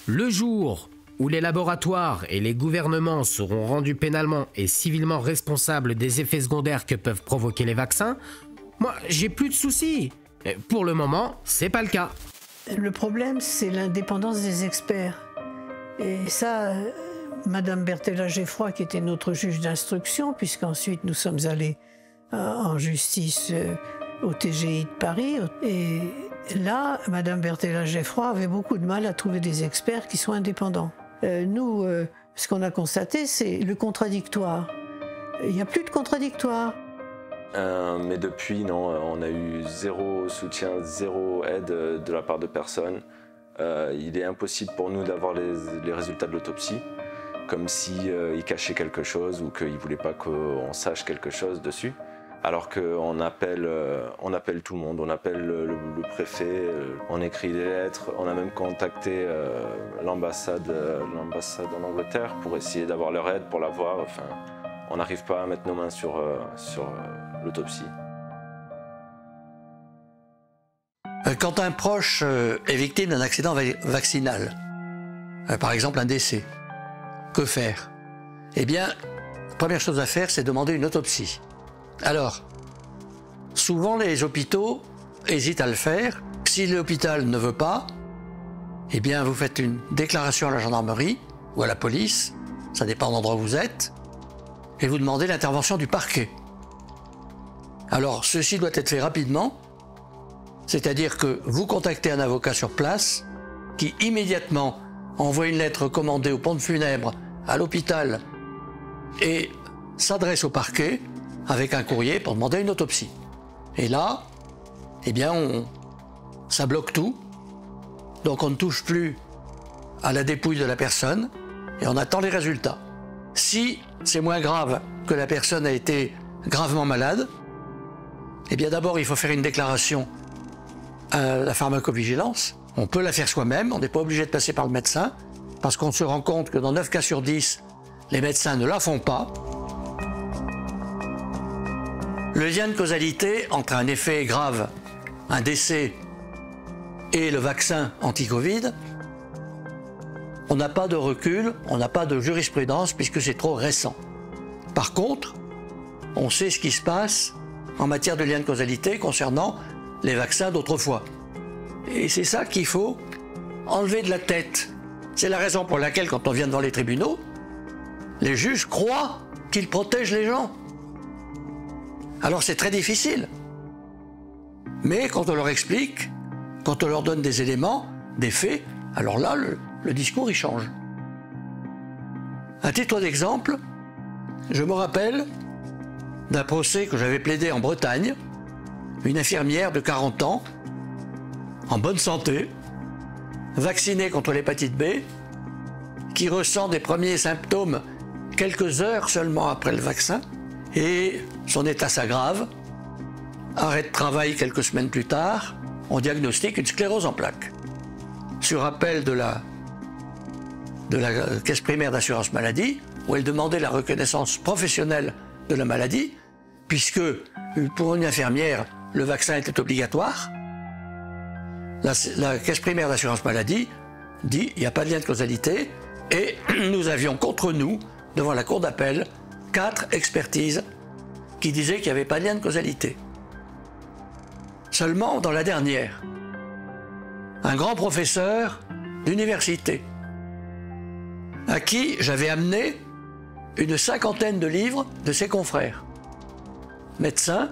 Le jour où les laboratoires et les gouvernements seront rendus pénalement et civilement responsables des effets secondaires que peuvent provoquer les vaccins, moi, j'ai plus de soucis. Mais pour le moment, c'est pas le cas. Le problème, c'est l'indépendance des experts. Et ça, Madame Berthella-Geffroy, qui était notre juge d'instruction, puisqu'ensuite nous sommes allés en justice au TGI de Paris, et là, Madame Berthella-Geffroy avait beaucoup de mal à trouver des experts qui soient indépendants. Nous, ce qu'on a constaté, c'est le contradictoire. il n'y a plus de contradictoire. Mais depuis, non, on a eu zéro soutien, zéro aide de la part de personne. Il est impossible pour nous d'avoir les résultats de l'autopsie, comme s'il cachait quelque chose ou qu'il ne voulait pas qu'on sache quelque chose dessus. Alors qu'on appelle tout le monde, on appelle le préfet, on écrit des lettres, on a même contacté l'ambassade en Angleterre pour essayer d'avoir leur aide, pour la voir. Enfin, on n'arrive pas à mettre nos mains sur l'autopsie. Quand un proche est victime d'un accident vaccinal, par exemple un décès, que faire? Eh bien, la première chose à faire, c'est demander une autopsie. Alors, souvent les hôpitaux hésitent à le faire. Si l'hôpital ne veut pas, eh bien vous faites une déclaration à la gendarmerie ou à la police, ça dépend de l'endroit où vous êtes, et vous demandez l'intervention du parquet. Alors, ceci doit être fait rapidement, c'est-à-dire que vous contactez un avocat sur place qui immédiatement envoie une lettre recommandée au pompe funèbre, à l'hôpital, et s'adresse au parquet avec un courrier pour demander une autopsie. Et là, eh bien, ça bloque tout. Donc on ne touche plus à la dépouille de la personne et on attend les résultats. Si c'est moins grave que la personne a été gravement malade, eh bien d'abord il faut faire une déclaration à la pharmacovigilance. On peut la faire soi-même, on n'est pas obligé de passer par le médecin, parce qu'on se rend compte que dans 9 cas sur 10, les médecins ne la font pas. Le lien de causalité entre un effet grave, un décès et le vaccin anti-Covid, on n'a pas de recul, on n'a pas de jurisprudence puisque c'est trop récent. Par contre, on sait ce qui se passe en matière de lien de causalité concernant les vaccins d'autrefois. Et c'est ça qu'il faut enlever de la tête. C'est la raison pour laquelle, quand on vient devant les tribunaux, les juges croient qu'ils protègent les gens. Alors c'est très difficile. Mais quand on leur explique, quand on leur donne des éléments, des faits, alors là, le discours, il change. À titre d'exemple, je me rappelle d'un procès que j'avais plaidé en Bretagne, une infirmière de 40 ans, en bonne santé, vaccinée contre l'hépatite B, qui ressent des premiers symptômes quelques heures seulement après le vaccin, et son état s'aggrave. Arrêt de travail quelques semaines plus tard, on diagnostique une sclérose en plaques. Sur appel de la caisse primaire d'assurance maladie, où elle demandait la reconnaissance professionnelle de la maladie, puisque pour une infirmière, le vaccin était obligatoire. La caisse primaire d'assurance maladie dit il n'y a pas de lien de causalité, et nous avions contre nous, devant la cour d'appel, 4 expertises qui disaient qu'il n'y avait pas de lien de causalité. Seulement, dans la dernière, un grand professeur d'université à qui j'avais amené une 50aine de livres de ses confrères, médecins,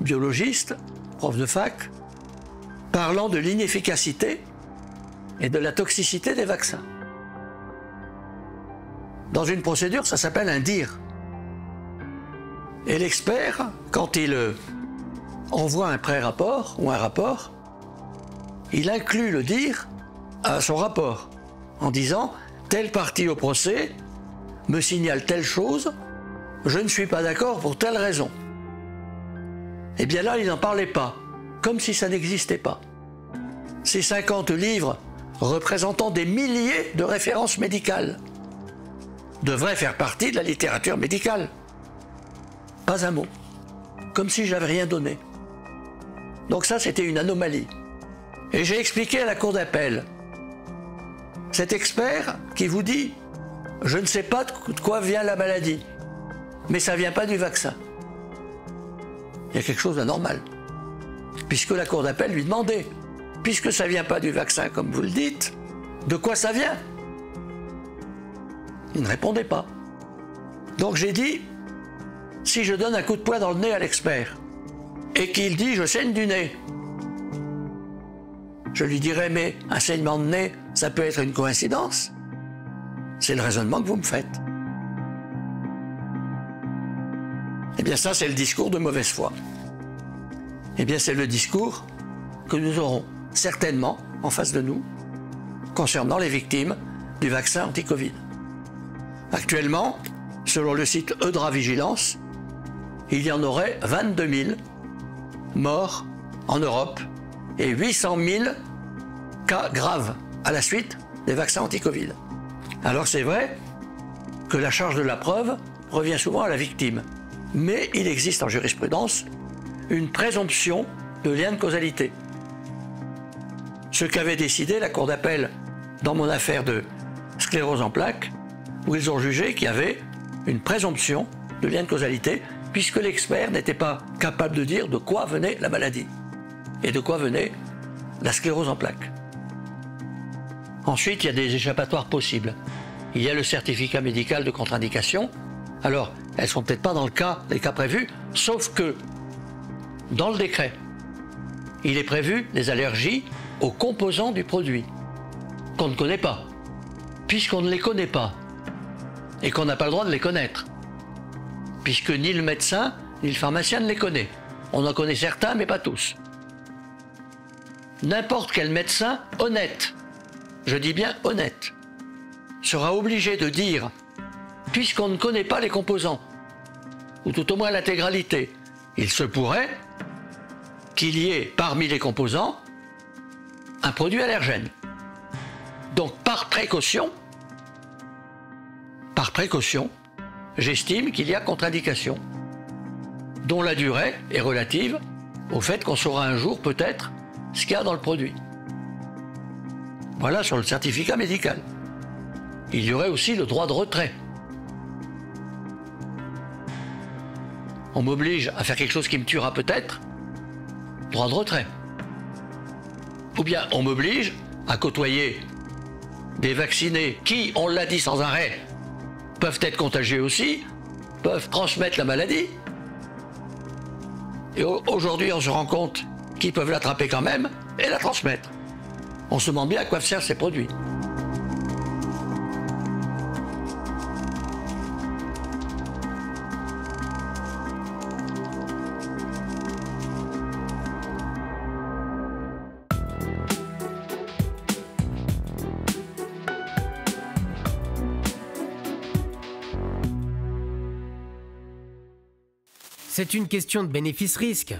biologistes, profs de fac, parlant de l'inefficacité et de la toxicité des vaccins. Dans une procédure, ça s'appelle un dire. Et l'expert, quand il envoie un pré-rapport ou un rapport, il inclut le dire à son rapport en disant « telle partie au procès me signale telle chose, je ne suis pas d'accord pour telle raison ». Eh bien là, il n'en parlait pas, comme si ça n'existait pas. Ces 50 livres représentant des milliers de références médicales devraient faire partie de la littérature médicale. Pas un mot. Comme si j'avais rien donné. Donc ça, c'était une anomalie. Et j'ai expliqué à la cour d'appel, cet expert qui vous dit « je ne sais pas de quoi vient la maladie, mais ça ne vient pas du vaccin ». Il y a quelque chose d'anormal. Puisque la cour d'appel lui demandait, puisque ça ne vient pas du vaccin comme vous le dites, de quoi ça vient? Il ne répondait pas. Donc j'ai dit, si je donne un coup de poing dans le nez à l'expert, et qu'il dit je saigne du nez, je lui dirais mais un saignement de nez, ça peut être une coïncidence. C'est le raisonnement que vous me faites. Eh bien ça, c'est le discours de mauvaise foi. Eh bien c'est le discours que nous aurons certainement en face de nous concernant les victimes du vaccin anti-Covid. Actuellement, selon le site Eudra Vigilance, il y en aurait 22 000 morts en Europe et 800 000 cas graves à la suite des vaccins anti-Covid. Alors c'est vrai que la charge de la preuve revient souvent à la victime, mais il existe en jurisprudence une présomption de lien de causalité. Ce qu'avait décidé la Cour d'appel dans mon affaire de sclérose en plaques, où ils ont jugé qu'il y avait une présomption de lien de causalité, puisque l'expert n'était pas capable de dire de quoi venait la maladie et de quoi venait la sclérose en plaques. Ensuite, il y a des échappatoires possibles. Il y a le certificat médical de contre-indication. Alors, elles ne sont peut-être pas dans les cas prévus, sauf que dans le décret, il est prévu des allergies aux composants du produit qu'on ne connaît pas, puisqu'on ne les connaît pas et qu'on n'a pas le droit de les connaître, puisque ni le médecin ni le pharmacien ne les connaît. On en connaît certains, mais pas tous. N'importe quel médecin honnête, je dis bien honnête, sera obligé de dire, puisqu'on ne connaît pas les composants, ou tout au moins l'intégralité, il se pourrait qu'il y ait parmi les composants un produit allergène. Donc par précaution, j'estime qu'il y a contre-indication, dont la durée est relative au fait qu'on saura un jour peut-être ce qu'il y a dans le produit. Voilà sur le certificat médical. Il y aurait aussi le droit de retrait. On m'oblige à faire quelque chose qui me tuera peut-être, droit de retrait. Ou bien on m'oblige à côtoyer des vaccinés qui, on l'a dit sans arrêt, peuvent être contagieux aussi, peuvent transmettre la maladie. Et aujourd'hui, on se rend compte qu'ils peuvent l'attraper quand même et la transmettre. On se demande bien à quoi servent ces produits. C'est une question de bénéfice-risque.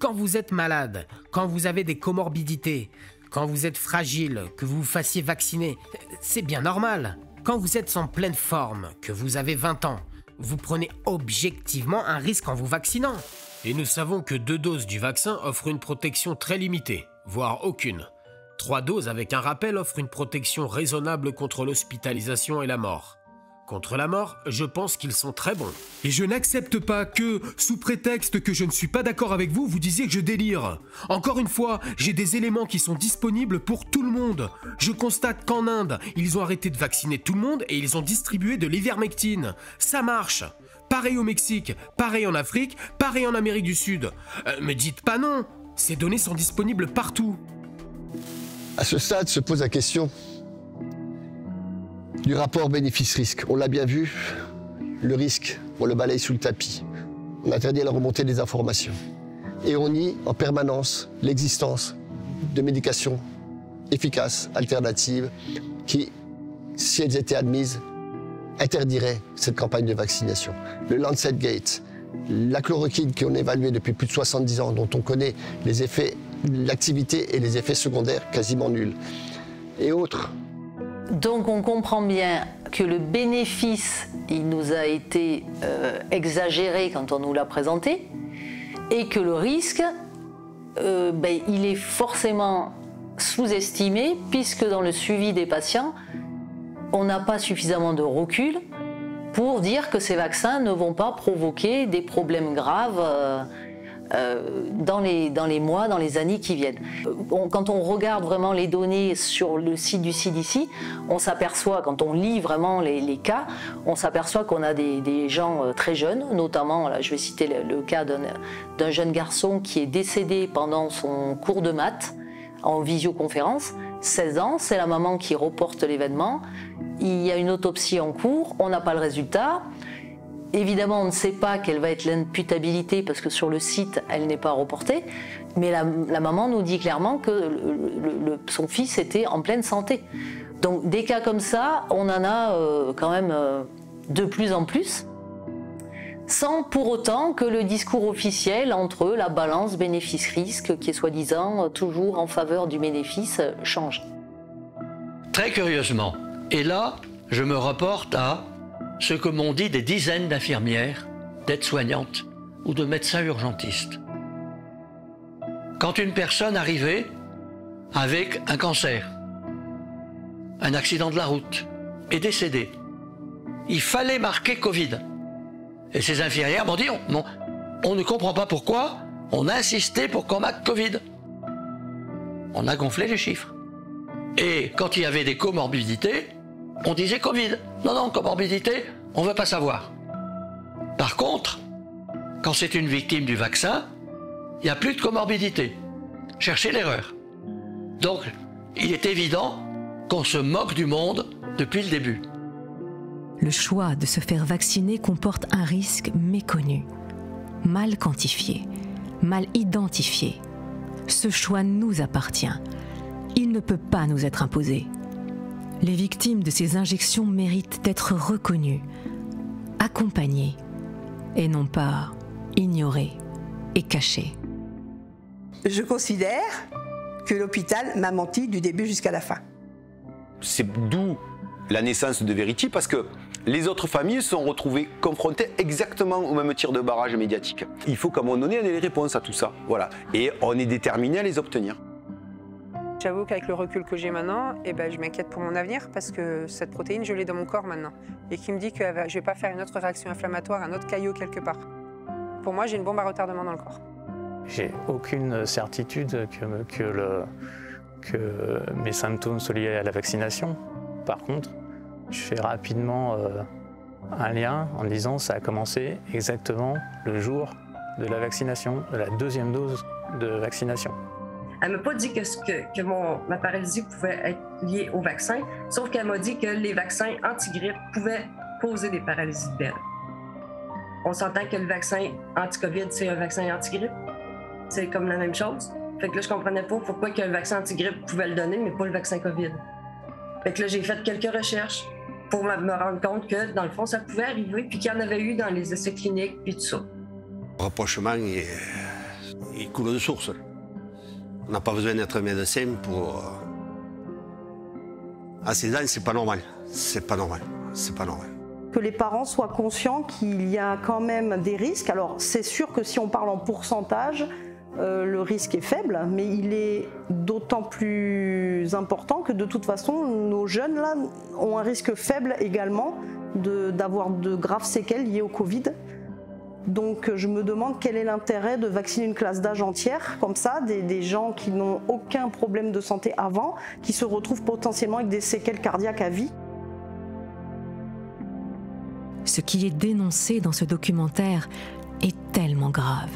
Quand vous êtes malade, quand vous avez des comorbidités, quand vous êtes fragile, que vous vous fassiez vacciner, c'est bien normal. Quand vous êtes en pleine forme, que vous avez 20 ans, vous prenez objectivement un risque en vous vaccinant. Et nous savons que 2 doses du vaccin offrent une protection très limitée, voire aucune. 3 doses avec un rappel offrent une protection raisonnable contre l'hospitalisation et la mort. Contre la mort, je pense qu'ils sont très bons. Et je n'accepte pas que, sous prétexte que je ne suis pas d'accord avec vous, vous disiez que je délire. Encore une fois, j'ai des éléments qui sont disponibles pour tout le monde. Je constate qu'en Inde, ils ont arrêté de vacciner tout le monde et ils ont distribué de l'ivermectine. Ça marche. Pareil au Mexique, pareil en Afrique, pareil en Amérique du Sud. Me dites pas non, ces données sont disponibles partout. À ce stade se pose la question du rapport bénéfice-risque. On l'a bien vu, le risque, on le balaye sous le tapis. On interdit la remontée des informations. Et on nie en permanence l'existence de médications efficaces, alternatives, qui, si elles étaient admises, interdiraient cette campagne de vaccination. Le Lancet Gate, la chloroquine qu'on a évaluée depuis plus de 70 ans, dont on connaît les effets, l'activité et les effets secondaires quasiment nuls. Et autres. Donc on comprend bien que le bénéfice, il nous a été exagéré quand on nous l'a présenté, et que le risque, il est forcément sous-estimé, puisque dans le suivi des patients, on n'a pas suffisamment de recul pour dire que ces vaccins ne vont pas provoquer des problèmes graves dans les mois, dans les années qui viennent. Quand on regarde vraiment les données sur le site du CDC, on s'aperçoit, quand on lit vraiment les cas, on s'aperçoit qu'on a des gens très jeunes, notamment, là, je vais citer le cas d'un jeune garçon qui est décédé pendant son cours de maths en visioconférence, 16 ans, c'est la maman qui reporte l'événement, il y a une autopsie en cours, on n'a pas le résultat, évidemment, on ne sait pas quelle va être l'imputabilité parce que sur le site, elle n'est pas reportée. Mais la maman nous dit clairement que son fils était en pleine santé. Donc des cas comme ça, on en a quand même de plus en plus, sans pour autant que le discours officiel entre la balance bénéfice-risque, qui est soi-disant toujours en faveur du bénéfice, change. Très curieusement, et là, je me reporte à ce que m'ont dit des dizaines d'infirmières, d'aides-soignantes ou de médecins urgentistes. Quand une personne arrivait avec un cancer, un accident de la route, est décédée, il fallait marquer Covid. Et ces infirmières m'ont dit, on ne comprend pas pourquoi, on a insisté pour qu'on marque Covid. On a gonflé les chiffres. Et quand il y avait des comorbidités, on disait Covid. Non, comorbidité, on ne veut pas savoir. Par contre, quand c'est une victime du vaccin, il n'y a plus de comorbidité. Cherchez l'erreur. Donc, il est évident qu'on se moque du monde depuis le début. Le choix de se faire vacciner comporte un risque méconnu, mal quantifié, mal identifié. Ce choix nous appartient. Il ne peut pas nous être imposé. Les victimes de ces injections méritent d'être reconnues, accompagnées, et non pas ignorées et cachées. Je considère que l'hôpital m'a menti du début jusqu'à la fin. C'est d'où la naissance de Verity, parce que les autres familles se sont retrouvées confrontées exactement au même tir de barrage médiatique. Il faut qu'à un moment donné, on ait les réponses à tout ça. Voilà. Et on est déterminé à les obtenir. J'avoue qu'avec le recul que j'ai maintenant, je m'inquiète pour mon avenir parce que cette protéine, je l'ai dans mon corps maintenant. Et qui me dit que je ne vais pas faire une autre réaction inflammatoire, un autre caillot quelque part. Pour moi, j'ai une bombe à retardement dans le corps. J'ai aucune certitude que mes symptômes soient liés à la vaccination. Par contre, je fais rapidement un lien en disant que ça a commencé exactement le jour de la vaccination, de la deuxième dose de vaccination. Elle ne m'a pas dit que ma paralysie pouvait être liée au vaccin, sauf qu'elle m'a dit que les vaccins anti-grippe pouvaient causer des paralysies de belle. On s'entend que le vaccin anti-COVID, c'est un vaccin anti-grippe. C'est comme la même chose. Fait que là, je comprenais pas pourquoi que le vaccin anti-grippe pouvait le donner, mais pas le vaccin COVID. Fait que là, j'ai fait quelques recherches pour me rendre compte que, dans le fond, ça pouvait arriver, puis qu'il y en avait eu dans les essais cliniques, puis tout ça. Le rapprochement, il coule de source. On n'a pas besoin d'être médecin pour... À 16 ans, c'est pas normal. C'est pas normal. C'est pas normal. Que les parents soient conscients qu'il y a quand même des risques. Alors, c'est sûr que si on parle en pourcentage, le risque est faible, mais il est d'autant plus important que de toute façon, nos jeunes là ont un risque faible également d'avoir de graves séquelles liées au Covid. Donc je me demande quel est l'intérêt de vacciner une classe d'âge entière, comme ça, des gens qui n'ont aucun problème de santé avant, qui se retrouvent potentiellement avec des séquelles cardiaques à vie. Ce qui est dénoncé dans ce documentaire est tellement grave,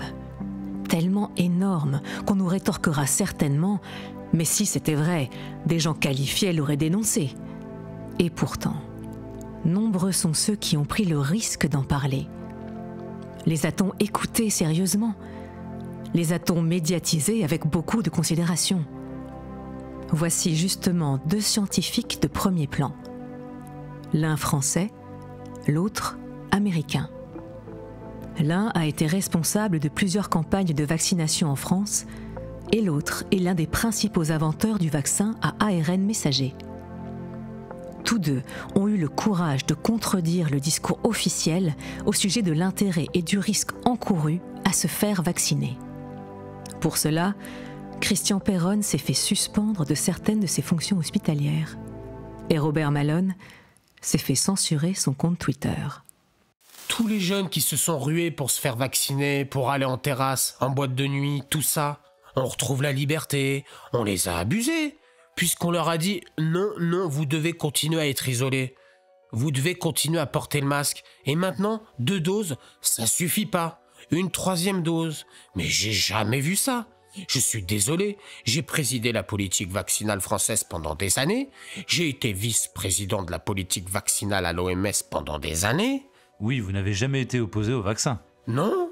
tellement énorme qu'on nous rétorquera certainement « mais si c'était vrai, des gens qualifiés l'auraient dénoncé ». Et pourtant, nombreux sont ceux qui ont pris le risque d'en parler. Les a-t-on écoutés sérieusement? Les a-t-on médiatisés avec beaucoup de considération? Voici justement deux scientifiques de premier plan. L'un français, l'autre américain. L'un a été responsable de plusieurs campagnes de vaccination en France et l'autre est l'un des principaux inventeurs du vaccin à ARN messager. Tous deux ont eu le courage de contredire le discours officiel au sujet de l'intérêt et du risque encouru à se faire vacciner. Pour cela, Christian Perron s'est fait suspendre de certaines de ses fonctions hospitalières et Robert Malone s'est fait censurer son compte Twitter. Tous les jeunes qui se sont rués pour se faire vacciner, pour aller en terrasse, en boîte de nuit, tout ça, on retrouve la liberté, on les a abusés. Puisqu'on leur a dit « Non, vous devez continuer à être isolés. Vous devez continuer à porter le masque. Et maintenant, 2 doses, ça suffit pas. Une 3e dose. Mais j'ai jamais vu ça. Je suis désolé, j'ai présidé la politique vaccinale française pendant des années. J'ai été vice-président de la politique vaccinale à l'OMS pendant des années. Oui, vous n'avez jamais été opposé au vaccin. Non,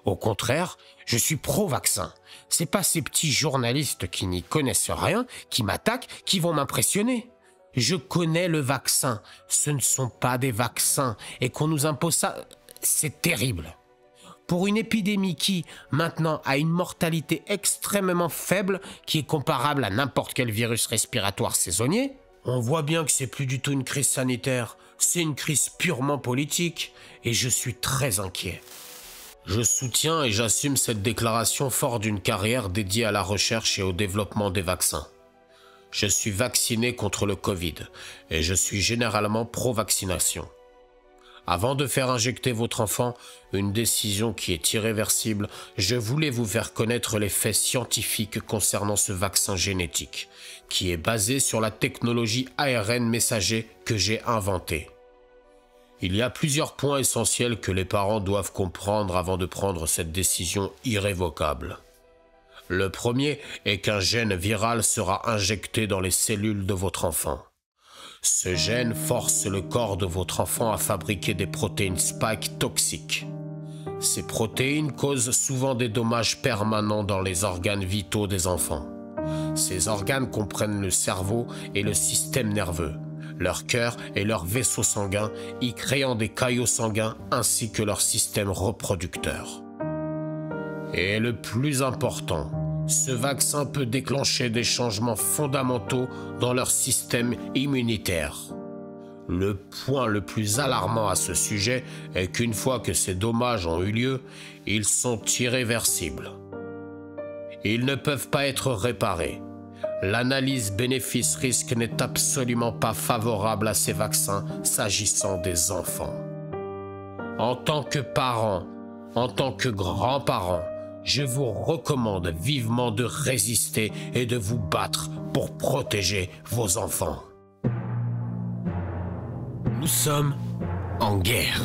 au contraire, je suis pro-vaccin. C'est pas ces petits journalistes qui n'y connaissent rien, qui m'attaquent, qui vont m'impressionner. Je connais le vaccin. Ce ne sont pas des vaccins. Et qu'on nous impose ça, c'est terrible. Pour une épidémie qui, maintenant, a une mortalité extrêmement faible, qui est comparable à n'importe quel virus respiratoire saisonnier, on voit bien que c'est plus du tout une crise sanitaire, c'est une crise purement politique, et je suis très inquiet. Je soutiens et j'assume cette déclaration fort d'une carrière dédiée à la recherche et au développement des vaccins. Je suis vacciné contre le Covid, et je suis généralement pro-vaccination. Avant de faire injecter votre enfant, une décision qui est irréversible, je voulais vous faire connaître les faits scientifiques concernant ce vaccin génétique, qui est basé sur la technologie ARN messager que j'ai inventée. Il y a plusieurs points essentiels que les parents doivent comprendre avant de prendre cette décision irrévocable. Le premier est qu'un gène viral sera injecté dans les cellules de votre enfant. Ce gène force le corps de votre enfant à fabriquer des protéines spike toxiques. Ces protéines causent souvent des dommages permanents dans les organes vitaux des enfants. Ces organes comprennent le cerveau et le système nerveux, leur cœur et leur vaisseau sanguin, y créant des caillots sanguins ainsi que leur système reproducteur. Et le plus important, ce vaccin peut déclencher des changements fondamentaux dans leur système immunitaire. Le point le plus alarmant à ce sujet est qu'une fois que ces dommages ont eu lieu, ils sont irréversibles. Ils ne peuvent pas être réparés. L'analyse bénéfice-risque n'est absolument pas favorable à ces vaccins s'agissant des enfants. En tant que parents, en tant que grands-parents, je vous recommande vivement de résister et de vous battre pour protéger vos enfants. Nous sommes en guerre.